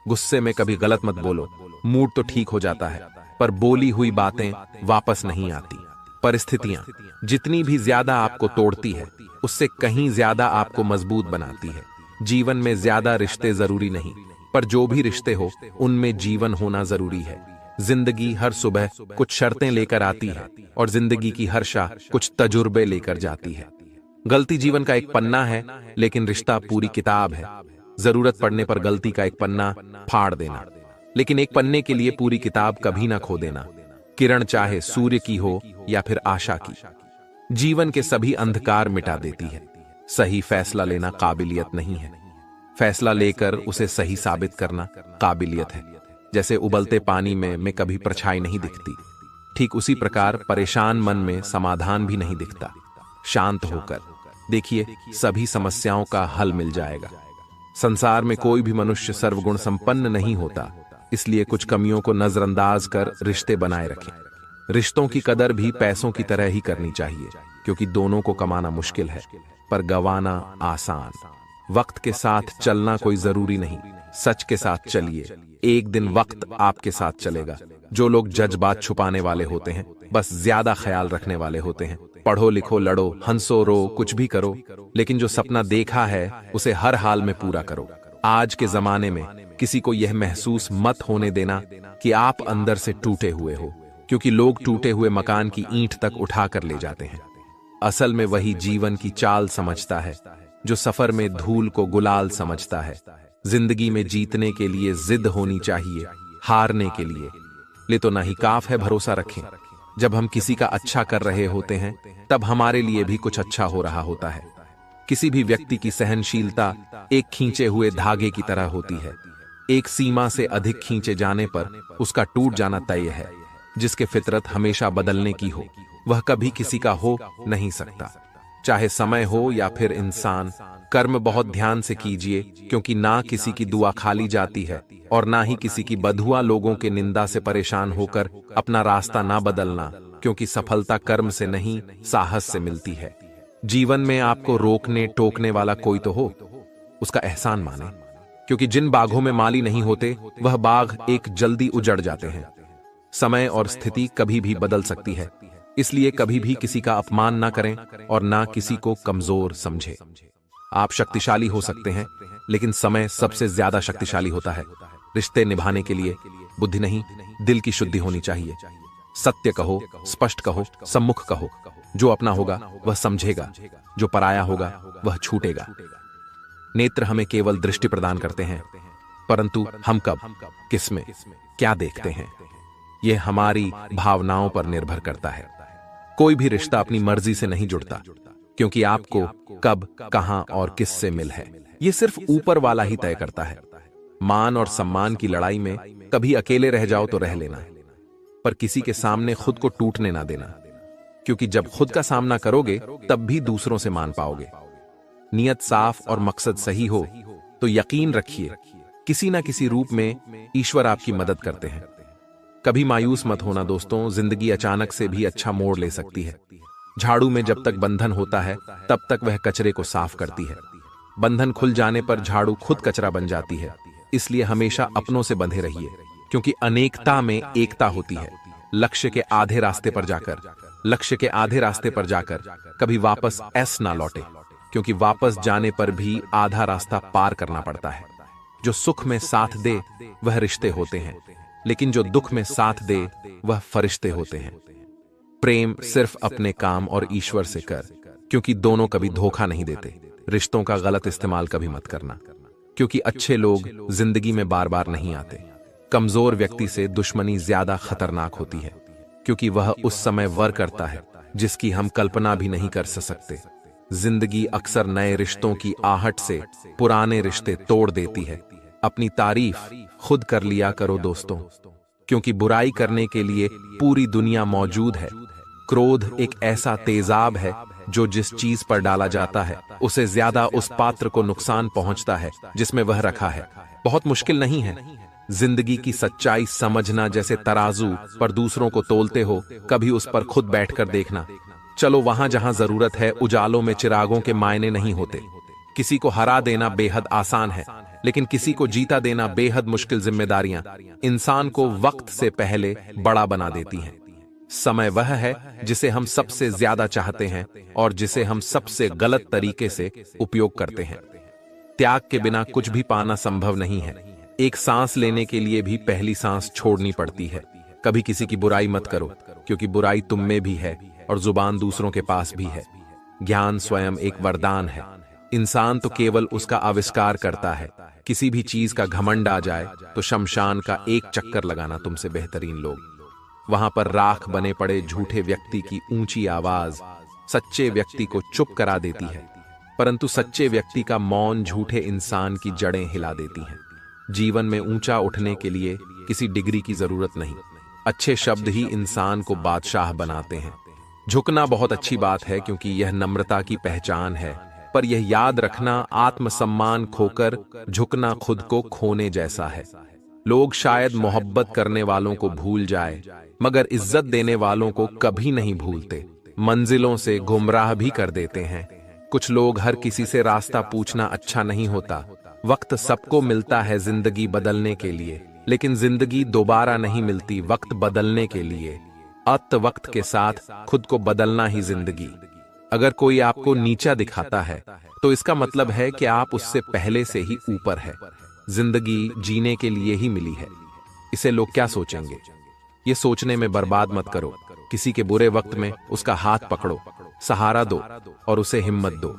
गुस्से में कभी गलत मत बोलो, मूड तो ठीक हो जाता है, पर बोली हुई बातें वापस नहीं आती। परिस्थितियां जितनी भी ज्यादा आपको तोड़ती है, उससे कहीं ज्यादा आपको मजबूत बनाती है। जीवन में ज्यादा रिश्ते जरूरी नहीं, पर जो भी रिश्ते हो उनमें जीवन होना जरूरी है। जिंदगी हर सुबह कुछ शर्तें लेकर आती है, और जिंदगी की हर शाह कुछ तजुर्बे लेकर जाती है। गलती जीवन का एक पन्ना है, लेकिन रिश्ता पूरी किताब है। जरूरत पड़ने पर गलती का एक पन्ना फाड़ देना, लेकिन एक पन्ने के लिए पूरी किताब कभी ना खो देना। किरण चाहे सूर्य की हो या फिर आशा की, जीवन के सभी अंधकार मिटा देती है। सही फैसला लेना काबिलियत नहीं है, फैसला लेकर उसे सही साबित करना काबिलियत है। जैसे उबलते पानी में कभी परछाई नहीं दिखती, ठीक उसी प्रकार परेशान मन में समाधान भी नहीं दिखता। शांत होकर देखिए, सभी समस्याओं का हल मिल जाएगा। संसार में कोई भी मनुष्य सर्वगुण संपन्न नहीं होता, इसलिए कुछ कमियों को नजरअंदाज कर रिश्ते बनाए रखें। रिश्तों की कदर भी पैसों की तरह ही करनी चाहिए, क्योंकि दोनों को कमाना मुश्किल है, पर गंवाना आसान। वक्त के साथ चलना कोई जरूरी नहीं, सच के साथ चलिए, एक दिन वक्त आपके साथ चलेगा। जो लोग जज्बात छुपाने वाले होते हैं, बस ज्यादा ख्याल रखने वाले होते हैं। पढ़ो लिखो, लड़ो, हंसो, रो, कुछ भी करो, लेकिन जो सपना देखा है उसे हर हाल में पूरा करो। आज के जमाने में किसी को यह महसूस मत होने देना कि आप अंदर से टूटे हुए हो, क्योंकि लोग टूटे हुए मकान की ईंट तक उठा कर ले जाते हैं। असल में वही जीवन की चाल समझता है जो सफर में धूल को गुलाल समझता है। जिंदगी में जीतने के लिए जिद होनी चाहिए, हारने के लिए तो नहीं काफ है भरोसा रखें। जब हम किसी का अच्छा कर रहे होते हैं तब हमारे लिए भी कुछ अच्छा हो रहा होता है। किसी भी व्यक्ति की सहनशीलता एक खींचे हुए धागे की तरह होती है। एक सीमा से अधिक खींचे जाने पर उसका टूट जाना तय है। जिसके फितरत हमेशा बदलने की हो वह कभी किसी का हो नहीं सकता, चाहे समय हो या फिर इंसान। कर्म बहुत ध्यान से कीजिए, क्योंकि ना किसी की दुआ खाली जाती है और ना ही किसी की बदहुआ लोगों के निंदा से परेशान होकर अपना रास्ता ना बदलना, क्योंकि सफलता कर्म से नहीं साहस से मिलती है। जीवन में आपको रोकने टोकने वाला कोई तो हो, उसका एहसान माने, क्योंकि जिन बागों में माली नहीं होते वह बाग एक जल्दी उजड़ जाते हैं। समय और स्थिति कभी भी बदल सकती है, इसलिए कभी भी किसी का अपमान ना करें और ना किसी को कमजोर समझे। आप शक्तिशाली हो सकते हैं, लेकिन समय सबसे ज्यादा शक्तिशाली होता है। रिश्ते निभाने के लिए बुद्धि नहीं, दिल की शुद्धि होनी चाहिए। सत्य कहो, स्पष्ट कहो, सम्मुख कहो। जो अपना होगा वह समझेगा, जो पराया होगा वह छूटेगा। नेत्र हमें केवल दृष्टि प्रदान करते हैं, परंतु हम कब, किसमें, क्या देखते हैं, यह हमारी भावनाओं पर निर्भर करता है। कोई भी रिश्ता अपनी मर्जी से नहीं जुड़ता, क्योंकि आपको कब, कहां और किससे मिल है यह सिर्फ ऊपर वाला ही तय करता है। मान और सम्मान की लड़ाई में कभी अकेले रह जाओ तो रह लेना, पर किसी के सामने खुद को टूटने ना देना, क्योंकि जब खुद का सामना करोगे तब भी दूसरों से मान पाओगे। नियत साफ और मकसद सही हो तो यकीन रखिए किसी ना किसी रूप में ईश्वर आपकी मदद करते हैं। कभी मायूस मत होना दोस्तों, जिंदगी अचानक से भी अच्छा मोड़ ले सकती है। झाड़ू में जब तक बंधन होता है तब तक वह कचरे को साफ करती है। बंधन खुल जाने पर झाड़ू खुद कचरा बन जाती है। इसलिए हमेशा अपनों से बंधे रहिए, क्योंकि अनेकता में एकता होती है। लक्ष्य के आधे रास्ते पर जाकर कभी वापस ऐस ना लौटे, क्योंकि वापस जाने पर भी आधा रास्ता पार करना पड़ता है। जो सुख में साथ दे वह रिश्ते होते हैं, लेकिन जो दुख में साथ दे वह फरिश्ते होते हैं। प्रेम सिर्फ अपने काम और ईश्वर से कर, क्योंकि दोनों कभी धोखा नहीं देते। रिश्तों का गलत इस्तेमाल कभी मत करना, क्योंकि अच्छे लोग जिंदगी में बार बार नहीं आते। कमजोर व्यक्ति से दुश्मनी ज्यादा खतरनाक होती है, क्योंकि वह उस समय वर करता है जिसकी हम कल्पना भी नहीं कर सकते। जिंदगी अक्सर नए रिश्तों की आहट से पुराने रिश्ते तोड़ देती है। अपनी तारीफ खुद कर लिया करो दोस्तों, क्योंकि बुराई करने के लिए पूरी दुनिया मौजूद है। क्रोध एक ऐसा तेजाब है जो जिस चीज पर डाला जाता है उसे ज्यादा उस पात्र को नुकसान पहुंचता है जिसमें वह रखा है। बहुत मुश्किल नहीं है जिंदगी की सच्चाई समझना। जैसे तराजू पर दूसरों को तोलते हो, कभी उस पर खुद बैठकर देखना। चलो वहां जहां जरूरत है। उजालों में चिरागों के मायने नहीं होते। किसी को हरा देना बेहद आसान है, लेकिन किसी को जीता देना बेहद मुश्किल। जिम्मेदारियां इंसान को वक्त से पहले बड़ा बना देती हैं। समय वह है जिसे हम सबसे ज्यादा चाहते हैं और जिसे हम सबसे गलत तरीके से उपयोग करते हैं। त्याग के बिना कुछ भी पाना संभव नहीं है। एक सांस लेने के लिए भी पहली सांस छोड़नी पड़ती है। कभी किसी की बुराई मत करो, क्योंकि बुराई तुम में भी है और जुबान दूसरों के पास भी है। ज्ञान स्वयं एक वरदान है। इंसान तो केवल उसका आविष्कार करता है। किसी भी चीज का घमंड आ जाए तो शमशान का एक चक्कर लगाना तुमसे बेहतरीन लोग। वहां पर राख बने पड़े झूठे व्यक्ति की ऊंची आवाज सच्चे व्यक्ति को चुप करा देती है, परंतु सच्चे व्यक्ति का मौन झूठे इंसान की जड़ें हिला देती हैं। जीवन में ऊंचा उठने के लिए किसी डिग्री की जरूरत नहीं, अच्छे शब्द ही इंसान को बादशाह बनाते हैं। झुकना बहुत अच्छी बात है, क्योंकि यह नम्रता की पहचान है, पर यह याद रखना आत्मसम्मान खोकर झुकना खुद को खोने जैसा है। लोग शायद मोहब्बत करने वालों को भूल जाए, मगर इज्जत देने वालों को कभी नहीं भूलते। मंजिलों से गुमराह भी कर देते हैं। कुछ लोग हर किसी से रास्ता पूछना अच्छा नहीं होता। वक्त सबको मिलता है जिंदगी बदलने के लिए, लेकिन जिंदगी दोबारा नहीं मिलती वक्त बदलने के लिए। वक्त के साथ खुद को बदलना ही जिंदगी। अगर कोई आपको नीचा दिखाता है तो इसका मतलब है कि आप उससे पहले से ही ऊपर है। जिंदगी जीने के लिए ही मिली है, इसे लोग क्या सोचेंगे ये सोचने में बर्बाद मत करो। किसी के बुरे वक्त में उसका हाथ पकड़ो, सहारा दो और उसे हिम्मत दो,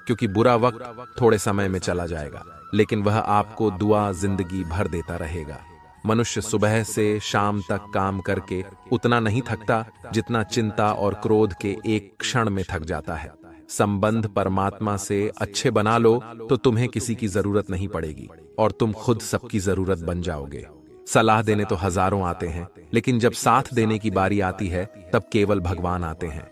क्योंकि बुरा वक्त थोड़े समय में चला जाएगा, लेकिन वह आपको दुआ जिंदगी भर देता रहेगा। मनुष्य सुबह से शाम तक काम करके उतना नहीं थकता जितना चिंता और क्रोध के एक क्षण में थक जाता है। संबंध परमात्मा से अच्छे बना लो तो तुम्हें किसी की जरूरत नहीं पड़ेगी और तुम खुद सबकी जरूरत बन जाओगे। सलाह देने तो हजारों आते हैं, लेकिन जब साथ देने की बारी आती है तब केवल भगवान आते हैं।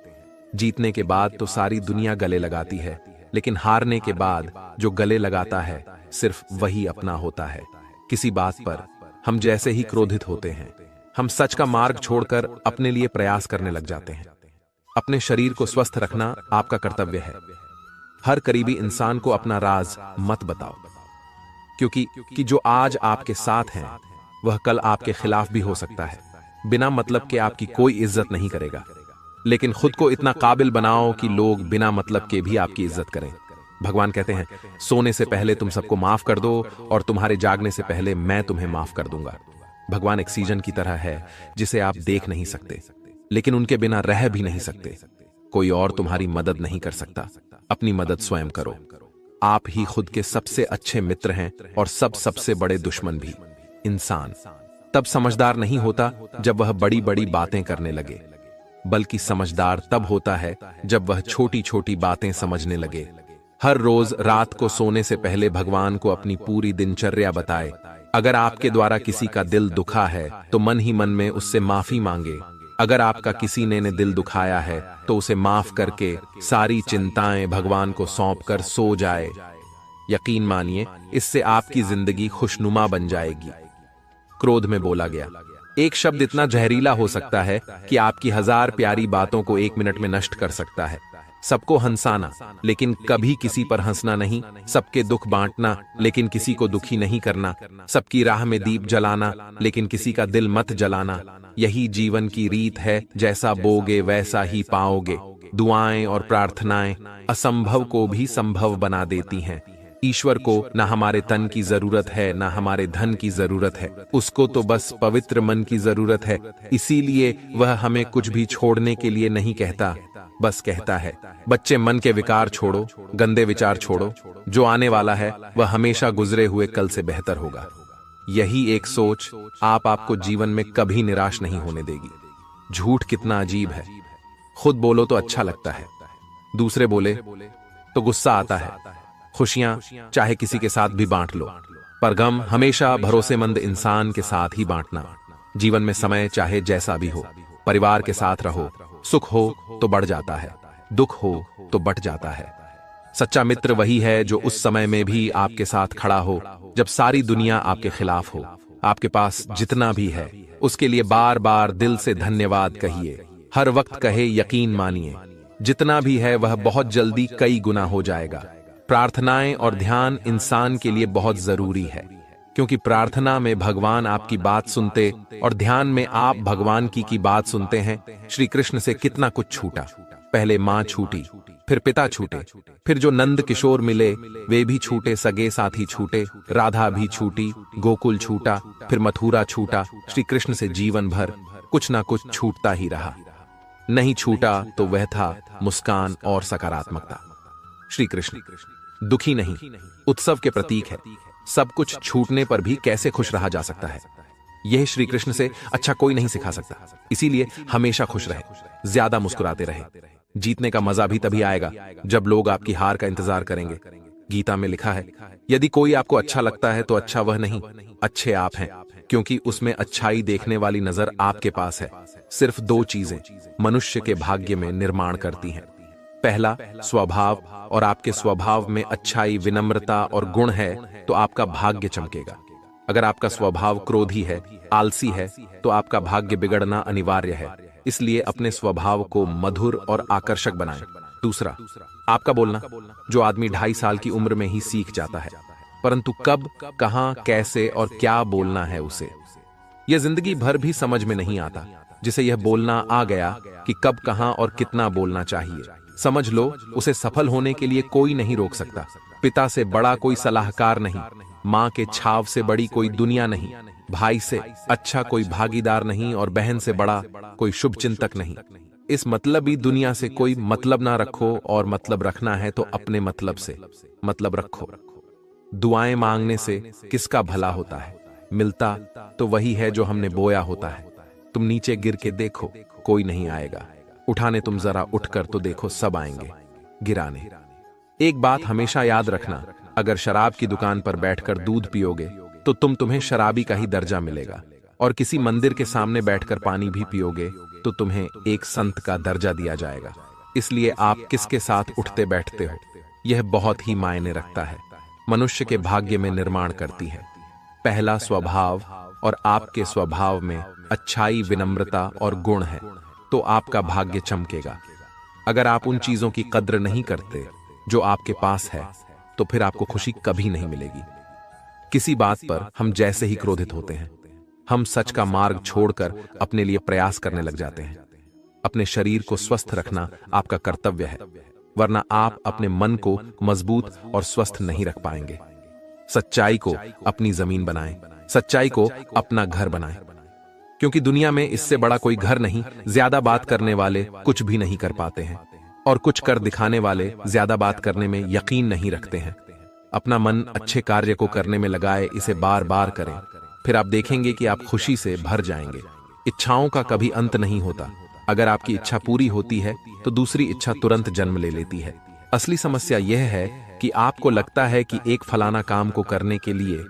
जीतने के बाद तो सारी दुनिया गले लगाती है, लेकिन हारने के बाद जो गले लगाता है सिर्फ वही अपना होता है। किसी बात पर हम जैसे ही क्रोधित होते हैं, हम सच का मार्ग छोड़कर अपने लिए प्रयास करने लग जाते हैं। अपने शरीर को स्वस्थ रखना आपका कर्तव्य है। हर करीबी इंसान को अपना राज मत बताओ, क्योंकि जो आज आपके साथ हैं वह कल आपके खिलाफ भी हो सकता है। बिना मतलब के आपकी कोई इज्जत नहीं करेगा, लेकिन खुद को इतना काबिल बनाओ कि लोग बिना मतलब के भी आपकी इज्जत करें। भगवान कहते हैं, सोने से पहले तुम सबको माफ कर दो और तुम्हारे जागने से पहले मैं तुम्हें माफ कर दूंगा। भगवान एक सीजन की तरह है जिसे आप देख नहीं सकते, लेकिन उनके बिना रह भी नहीं सकते। कोई और तुम्हारी मदद नहीं कर सकता, अपनी मदद स्वयं करो। आप ही खुद के सबसे अच्छे मित्र हैं और सबसे बड़े दुश्मन भी। इंसान तब समझदार नहीं होता जब वह बड़ी बड़ी बातें करने लगे, बल्कि समझदार तब होता है जब वह छोटी छोटी बातें समझने लगे। हर रोज रात को सोने से पहले भगवान को अपनी पूरी दिनचर्या बताए। अगर आपके द्वारा किसी का दिल दुखा है तो मन ही मन में उससे माफी मांगे। अगर आपका किसी ने दिल दुखाया है तो उसे माफ करके सारी चिंताएं भगवान को सौंपकर सो जाए। यकीन मानिए, इससे आपकी जिंदगी खुशनुमा बन जाएगी। क्रोध में बोला गया एक शब्द इतना जहरीला हो सकता है कि आपकी 1000 प्यारी बातों को 1 मिनट में नष्ट कर सकता है। सबको हंसाना लेकिन कभी किसी पर हंसना नहीं, सबके दुख बांटना लेकिन किसी को दुखी नहीं करना, सबकी राह में दीप जलाना लेकिन किसी का दिल मत जलाना। यही जीवन की रीत है, जैसा बोगे वैसा ही पाओगे। दुआएं और प्रार्थनाएं असंभव को भी संभव बना देती हैं। ईश्वर को ना हमारे तन की जरूरत है ना हमारे धन की जरूरत है, उसको तो बस पवित्र मन की जरूरत है। इसीलिए वह हमें कुछ भी छोड़ने के लिए नहीं कहता, बस कहता है, बच्चे मन के विकार छोड़ो, गंदे विचार छोड़ो, जो आने वाला है वह हमेशा गुजरे हुए कल से बेहतर होगा। यही एक सोच आपको जीवन में कभी निराश नहीं होने देगी। झूठ कितना अजीब है, खुद बोलो तो अच्छा लगता है, दूसरे बोले तो गुस्सा आता है। खुशियां चाहे किसी के साथ भी बांट लो, पर गम हमेशा भरोसेमंद इंसान के साथ ही बांटना। जीवन में समय चाहे जैसा भी हो, परिवार के साथ रहो। सुख हो तो बढ़ जाता है, दुख हो तो बट जाता है। सच्चा मित्र वही है जो उस समय में भी आपके साथ खड़ा हो जब सारी दुनिया आपके खिलाफ हो। आपके पास जितना भी है उसके लिए बार बार दिल से धन्यवाद कहिए। हर वक्त कहे, यकीन मानिए, जितना भी है वह बहुत जल्दी कई गुना हो जाएगा। प्रार्थनाएं और ध्यान इंसान के लिए बहुत जरूरी है, क्योंकि प्रार्थना में भगवान आपकी बात सुनते और ध्यान में आप भगवान की बात सुनते हैं। श्री कृष्ण से कितना कुछ छूटा। पहले मां छूटी, फिर पिता छूटे, फिर जो नंद किशोर मिले वे भी छूटे, सगे साथी छूटे, राधा भी छूटी, गोकुल छूटा, फिर मथुरा छूटा। श्री कृष्ण से जीवन भर कुछ ना कुछ छूटता ही रहा। नहीं छूटा तो वह था मुस्कान और सकारात्मकता। श्री कृष्ण दुखी नहीं, उत्सव के प्रतीक है। सब कुछ छूटने पर भी कैसे खुश रहा जा सकता है, यह श्री कृष्ण से अच्छा कोई नहीं सिखा सकता। इसीलिए हमेशा खुश रहे, ज्यादा मुस्कुराते रहे। जीतने का मजा भी तभी आएगा जब लोग आपकी हार का इंतजार करेंगे। गीता में लिखा है, यदि कोई आपको अच्छा लगता है तो अच्छा वह नहीं, अच्छे आप हैं, क्योंकि उसमें अच्छाई देखने वाली नजर आपके पास है। सिर्फ 2 चीजें मनुष्य के भाग्य में निर्माण करती हैं। पहला स्वभाव, और आपके स्वभाव में अच्छाई, विनम्रता और गुण है तो आपका भाग्य चमकेगा। अगर आपका स्वभाव क्रोधी है, आलसी है, तो आपका भाग्य बिगड़ना अनिवार्य है। इसलिए अपने स्वभाव को मधुर और आकर्षक बनाएं। दूसरा, आपका बोलना, जो आदमी 2.5 साल की उम्र में ही सीख जाता है, परंतु कब, कहां, कैसे और क्या बोलना है उसे यह जिंदगी भर भी समझ में नहीं आता। जिसे यह बोलना आ गया कि कब, कहां और कितना बोलना चाहिए, समझ लो उसे सफल होने के लिए कोई नहीं रोक सकता। पिता से बड़ा कोई सलाहकार नहीं, मां के छाव से बड़ी कोई दुनिया नहीं, भाई से अच्छा कोई भागीदार नहीं और बहन से बड़ा कोई शुभचिंतक नहीं। इस मतलबी दुनिया से कोई मतलब ना रखो, और मतलब रखना है तो अपने मतलब से मतलब रखो। दुआएं मांगने से किसका भला होता है? मिलता तो वही है जो हमने बोया होता है। तुम नीचे गिर के देखो, कोई नहीं आएगा। उठाने तुम जरा उठकर तो देखो, सब आएंगे गिराने। एक बात हमेशा याद रखना, अगर शराब की दुकान पर बैठकर दूध पियोगे तो तुम्हें शराबी का ही दर्जा मिलेगा, और किसी मंदिर के सामने बैठकर पानी भी पियोगे तो तुम्हें एक संत का दर्जा दिया जाएगा। इसलिए आप किसके साथ उठते बैठते हो, यह बहुत ही मायने रखता है, मनुष्य के भाग्य में निर्माण करती है। पहला स्वभाव, और आपके स्वभाव में अच्छाई, विनम्रता और गुण है तो आपका भाग्य चमकेगा। अगर आप उन चीजों की कद्र नहीं करते जो आपके पास है तो फिर आपको खुशी कभी नहीं मिलेगी। किसी बात पर हम जैसे ही क्रोधित होते हैं, हम सच का मार्ग छोड़कर अपने लिए प्रयास करने लग जाते हैं। अपने शरीर को स्वस्थ रखना आपका कर्तव्य है, वरना आप अपने मन को मजबूत और स्वस्थ नहीं रख पाएंगे। सच्चाई को अपनी जमीन बनाएं, सच्चाई को अपना घर बनाएं, क्योंकि दुनिया में इससे बड़ा कोई घर नहीं। ज्यादा बात करने वाले कुछ भी नहीं कर पाते हैं, और कुछ कर दिखाने वाले ज्यादा बात करने में यकीन नहीं रखते हैं। अपना मन अच्छे कार्य को करने में लगाए, इसे बार बार करें, फिर आप देखेंगे कि आप खुशी से भर जाएंगे। इच्छाओं का कभी अंत नहीं होता। अगर आपकी इच्छा पूरी होती है तो दूसरी इच्छा तुरंत जन्म ले लेती है। असली समस्या यह है कि आपको लगता है कि एक फलाना काम को करने के लिए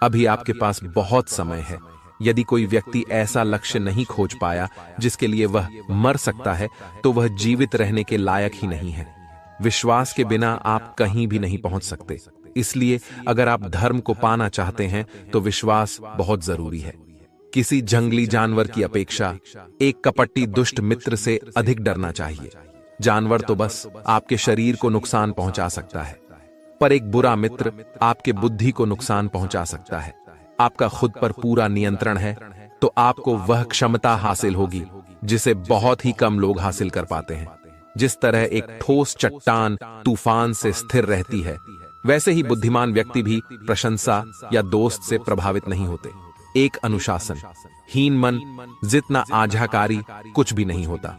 अभी आपके पास बहुत समय है। यदि कोई व्यक्ति ऐसा लक्ष्य नहीं खोज पाया जिसके लिए वह मर सकता है तो वह जीवित रहने के लायक ही नहीं है। विश्वास के बिना आप कहीं भी नहीं पहुंच सकते। इसलिए अगर आप धर्म को पाना चाहते हैं तो विश्वास बहुत जरूरी है। किसी जंगली जानवर की अपेक्षा एक कपटी दुष्ट मित्र से अधिक डरना चाहिए। जानवर तो बस आपके शरीर को नुकसान पहुंचा सकता है, पर एक बुरा मित्र आपके बुद्धि को नुकसान पहुंचा सकता है। आपका खुद पर पूरा नियंत्रण है तो आपको वह क्षमता हासिल होगी जिसे बहुत ही कम लोग हासिल कर पाते हैं। जिस तरह एक ठोस चट्टान तूफान से स्थिर रहती है, वैसे ही बुद्धिमान व्यक्ति भी प्रशंसा या दोस्त से प्रभावित नहीं होते। एक अनुशासन हीन मन जितना आज्ञाकारी कुछ भी नहीं होता।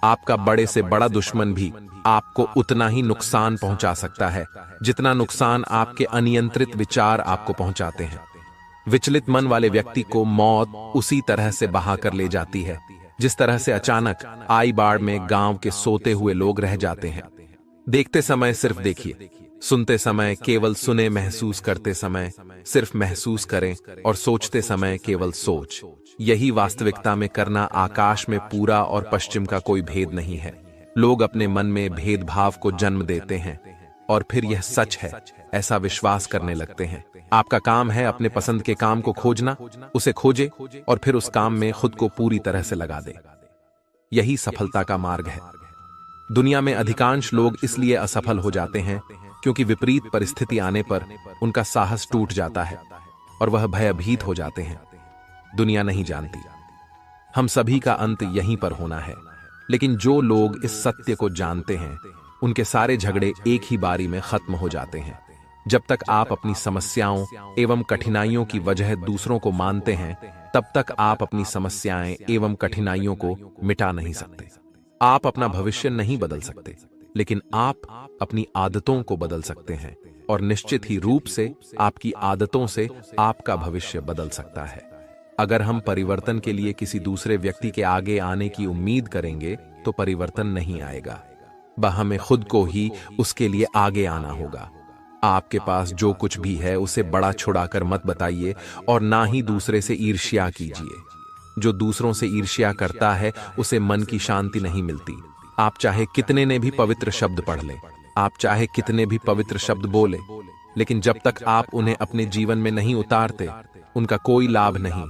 आपका बड़े से बड़ा दुश्मन भी आपको उतना ही नुकसान पहुंचा सकता है जितना नुकसान आपके अनियंत्रित विचार आपको पहुंचाते हैं। विचलित मन वाले व्यक्ति को मौत उसी तरह से बहा कर ले जाती है जिस तरह से अचानक आई बाढ़ में गांव के सोते हुए लोग रह जाते हैं। देखते समय सिर्फ देखिए, सुनते समय केवल सुने, महसूस करते समय सिर्फ महसूस करें, और सोचते समय केवल सोच। यही वास्तविकता में करना। आकाश में पूरा और पश्चिम का कोई भेद नहीं है। लोग अपने मन में भेदभाव को जन्म देते हैं और फिर यह सच है ऐसा विश्वास करने लगते हैं। आपका काम है अपने पसंद के काम को खोजना, उसे खोजे और फिर उस काम में खुद को पूरी तरह से लगा दे। यही सफलता का मार्ग है। दुनिया में अधिकांश लोग इसलिए असफल हो जाते हैं क्योंकि विपरीत परिस्थिति आने पर उनका साहस टूट जाता है और वह भयभीत हो जाते हैं। दुनिया नहीं जानती, हम सभी का अंत यहीं पर होना है। लेकिन जो लोग इस सत्य को जानते हैं उनके सारे झगड़े एक ही बारी में खत्म हो जाते हैं। जब तक आप अपनी समस्याओं एवं कठिनाइयों की वजह दूसरों को मानते हैं, तब तक आप अपनी समस्याएं एवं कठिनाइयों को मिटा नहीं सकते। आप अपना भविष्य नहीं बदल सकते, लेकिन आप अपनी आदतों को बदल सकते हैं, और निश्चित ही रूप से आपकी आदतों से आपका भविष्य बदल सकता है। अगर हम परिवर्तन के लिए किसी दूसरे व्यक्ति के आगे आने की उम्मीद करेंगे तो परिवर्तन नहीं आएगा, हमें खुद को ही उसके लिए आगे आना होगा। आपके पास जो कुछ भी है उसे बड़ा छुड़ाकर मत बताइए और ना ही दूसरे से ईर्ष्या कीजिए। जो दूसरों से ईर्ष्या करता है उसे मन की शांति नहीं मिलती। आप चाहे कितने ने भी पवित्र शब्द पढ़ लें, आप चाहे कितने भी पवित्र शब्द बोले, लेकिन जब तक आप उन्हें अपने जीवन में नहीं उतारते उनका कोई लाभ नहीं।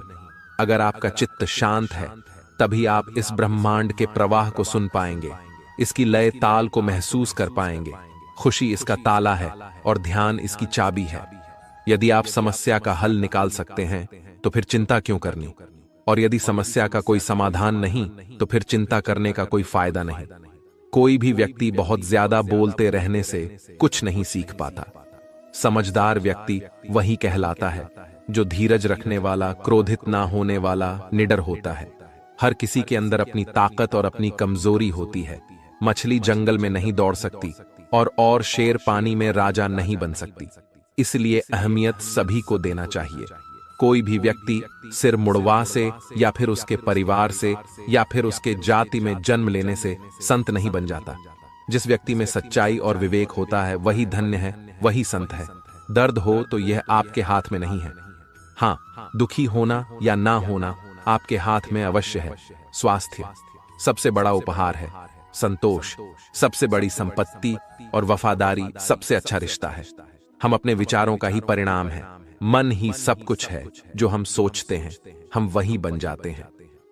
अगर आपका चित्त शांत है तभी आप इस ब्रह्मांड के प्रवाह को सुन पाएंगे। इसकी लय ताल को महसूस कर पाएंगे। खुशी इसका ताला है और ध्यान इसकी चाबी है। यदि आप समस्या का हल निकाल सकते हैं तो फिर चिंता क्यों करनी, और यदि समस्या का कोई समाधान नहीं तो फिर चिंता करने का कोई फायदा नहीं। कोई भी व्यक्ति बहुत ज्यादा बोलते रहने से कुछ नहीं सीख पाता। समझदार व्यक्ति वही कहलाता है जो धीरज रखने वाला, क्रोधित ना होने वाला, निडर होता है। हर किसी के अंदर अपनी ताकत और अपनी कमजोरी होती है। मछली जंगल में नहीं दौड़ सकती और शेर पानी में राजा नहीं बन सकती। इसलिए अहमियत सभी को देना चाहिए। कोई भी व्यक्ति सिर मुड़वा से या फिर उसके परिवार से या फिर उसके जाति में जन्म लेने से संत नहीं बन जाता। जिस व्यक्ति में सच्चाई और विवेक होता है वही धन्य है, वही संत है। दर्द हो तो यह आपके हाथ में नहीं है। हाँ, दुखी होना या ना होना आपके हाथ में अवश्य है। स्वास्थ्य सबसे बड़ा उपहार है, संतोष सबसे बड़ी संपत्ति और वफादारी सबसे अच्छा रिश्ता है। हम अपने विचारों का ही परिणाम है। मन ही सब कुछ है। जो हम सोचते हैं हम वही बन जाते हैं।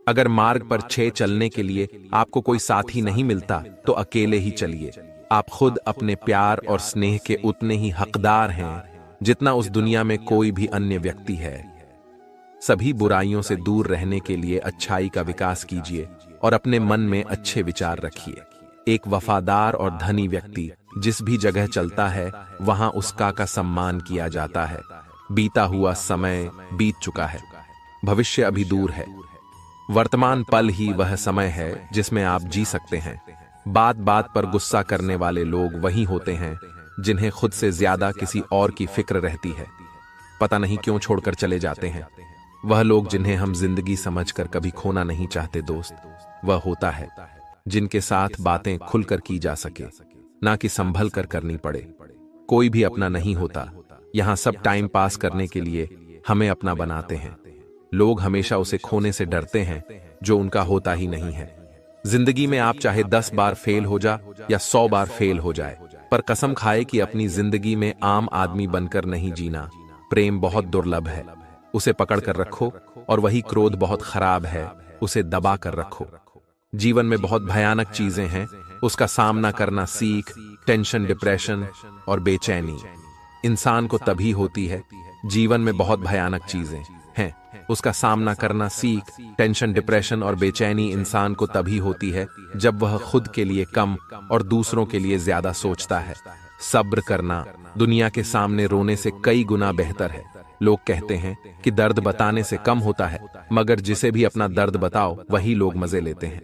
अगर मार्ग पर 6 चलने के लिए आपको कोई साथी नहीं मिलता तो अकेले ही चलिए। आप खुद अपने प्यार और स्नेह के उतने ही हकदार हैं जितना उस दुनिया में कोई भी अन्य व्यक्ति है। सभी बुराइयों से दूर रहने के लिए अच्छाई का विकास कीजिए और अपने मन में अच्छे विचार रखिए। एक वफादार और धनी व्यक्ति जिस भी जगह चलता है वहां उसका का सम्मान किया जाता है। बीता हुआ समय बीत चुका है, भविष्य अभी दूर है। वर्तमान पल ही वह समय है जिसमें आप जी सकते हैं। बात बात पर गुस्सा करने वाले लोग वही होते हैं जिन्हें खुद से ज्यादा किसी और की फिक्र रहती है। पता नहीं क्यों छोड़कर चले जाते हैं। वह लोग जिन्हें हम जिंदगी समझकर कभी खोना नहीं चाहते दोस्त, वह होता है जिनके साथ बातें खुलकर की जा सके, ना कि संभल कर करनी पड़े। कोई भी अपना नहीं होता। यहाँ सब टाइम पास करने के लिए हमें अपना बनाते हैं। लोग हमेशा उसे खोने से डरते हैं जो उनका होता ही नहीं है। जिंदगी में आप चाहे 10 बार फेल हो जा या 100 बार फेल हो जाए, पर कसम खाए कि अपनी जिंदगी में आम आदमी बनकर नहीं जीना। प्रेम बहुत दुर्लभ है, उसे पकड़ कर रखो, और वही क्रोध बहुत खराब है, उसे दबा कर रखो। जीवन में बहुत भयानक चीजें हैं, उसका सामना करना सीख। टेंशन, डिप्रेशन और बेचैनी इंसान को तभी होती है। जीवन में बहुत भयानक चीजें हैं, उसका सामना करना सीख। टेंशन, डिप्रेशन और बेचैनी इंसान को तभी होती है जब वह खुद के लिए कम और दूसरों के लिए ज्यादा सोचता है। सब्र करना दुनिया के सामने रोने से कई गुना बेहतर है। लोग कहते हैं कि दर्द बताने से कम होता है, मगर जिसे भी अपना दर्द बताओ वही लोग मजे लेते हैं।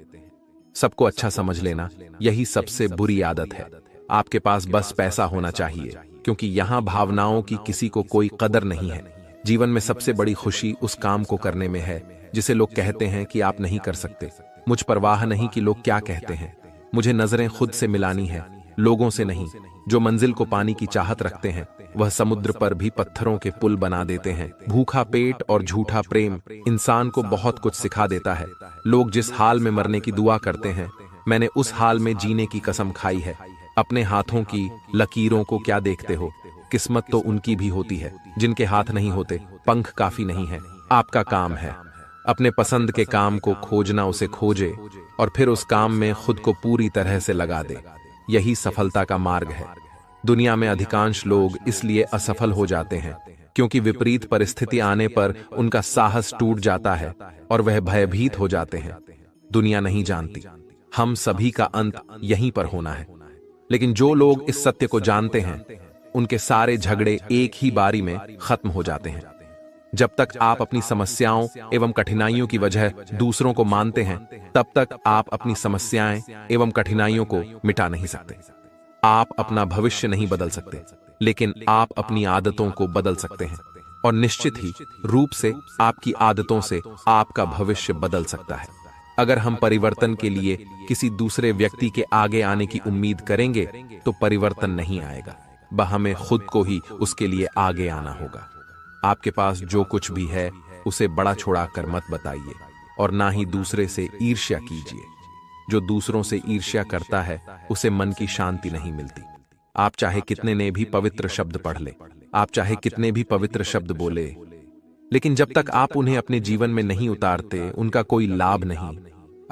सबको अच्छा समझ लेना यही सबसे बुरी आदत है। आपके पास बस पैसा होना चाहिए, क्योंकि यहाँ भावनाओं की किसी को कोई कदर नहीं है। जीवन में सबसे बड़ी खुशी उस काम को करने में है जिसे लोग कहते हैं कि आप नहीं कर सकते। मुझ परवाह नहीं कि लोग क्या कहते हैं। मुझे नजरें खुद से मिलानी है, लोगों से नहीं। जो मंजिल को पाने की चाहत रखते हैं वह समुद्र पर भी पत्थरों के पुल बना देते हैं। भूखा पेट और झूठा प्रेम इंसान को बहुत कुछ सिखा देता है। लोग जिस हाल में मरने की दुआ करते हैं, मैंने उस हाल में जीने की कसम खाई है। अपने हाथों की लकीरों को क्या देखते हो? किस्मत तो उनकी भी होती है जिनके हाथ नहीं होते। पंख काफी नहीं है। आपका काम है अपने पसंद के काम को खोजना, उसे खोजे और फिर उस काम में खुद को पूरी तरह से लगा दे। यही सफलता का मार्ग है। दुनिया में अधिकांश लोग इसलिए असफल हो जाते हैं क्योंकि विपरीत परिस्थिति आने पर उनका साहस टूट जाता है और वह भयभीत हो जाते हैं। दुनिया नहीं जानती हम सभी का अंत यहीं पर होना है, लेकिन जो लोग इस सत्य को जानते हैं उनके सारे झगड़े एक ही बारी में खत्म हो जाते हैं। जब तक आप अपनी समस्याओं एवं कठिनाइयों की वजह दूसरों को मानते हैं, तब तक आप अपनी समस्याएं एवं कठिनाइयों को मिटा नहीं सकते। आप अपना भविष्य नहीं बदल सकते, लेकिन आप अपनी आदतों को बदल सकते हैं, और निश्चित ही रूप से आपकी आदतों से आपका भविष्य बदल सकता है। अगर हम परिवर्तन के लिए किसी दूसरे व्यक्ति के आगे आने की उम्मीद करेंगे तो परिवर्तन नहीं आएगा। हमें खुद को ही उसके लिए आगे आना होगा। आपके पास जो कुछ भी है उसे बड़ा छोड़ा कर मत बताइए, और ना ही दूसरे से ईर्ष्या कीजिए। जो दूसरों से ईर्ष्या करता है उसे मन की शांति नहीं मिलती। आप चाहे कितने ने भी पवित्र शब्द पढ़ ले, आप चाहे कितने भी पवित्र शब्द बोले, लेकिन जब तक आप उन्हें अपने जीवन में नहीं उतारते उनका कोई लाभ नहीं।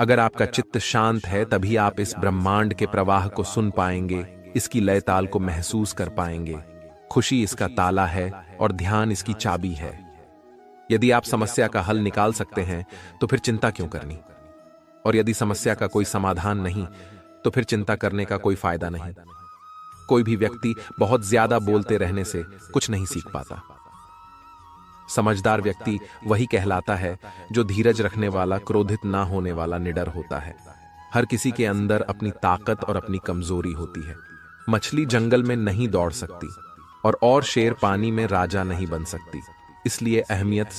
अगर आपका चित्त शांत है तभी आप इस ब्रह्मांड के प्रवाह को सुन पाएंगे, इसकी लय ताल को महसूस कर पाएंगे। खुशी इसका ताला है और ध्यान इसकी चाबी है। यदि आप समस्या का हल निकाल सकते हैं तो फिर चिंता क्यों करनी? और यदि समस्या का कोई समाधान नहीं तो फिर चिंता करने का कोई फायदा नहीं। कोई भी व्यक्ति बहुत ज्यादा बोलते रहने से कुछ नहीं सीख पाता। समझदार व्यक्ति वही कहलाता है जो धीरज रखने वाला, क्रोधित ना होने वाला, निडर होता है। हर किसी के अंदर अपनी ताकत और अपनी कमजोरी होती है। मछली जंगल में नहीं दौड़ सकती और शेर पानी में राजा नहीं बन सकती। इसलिए अहमियत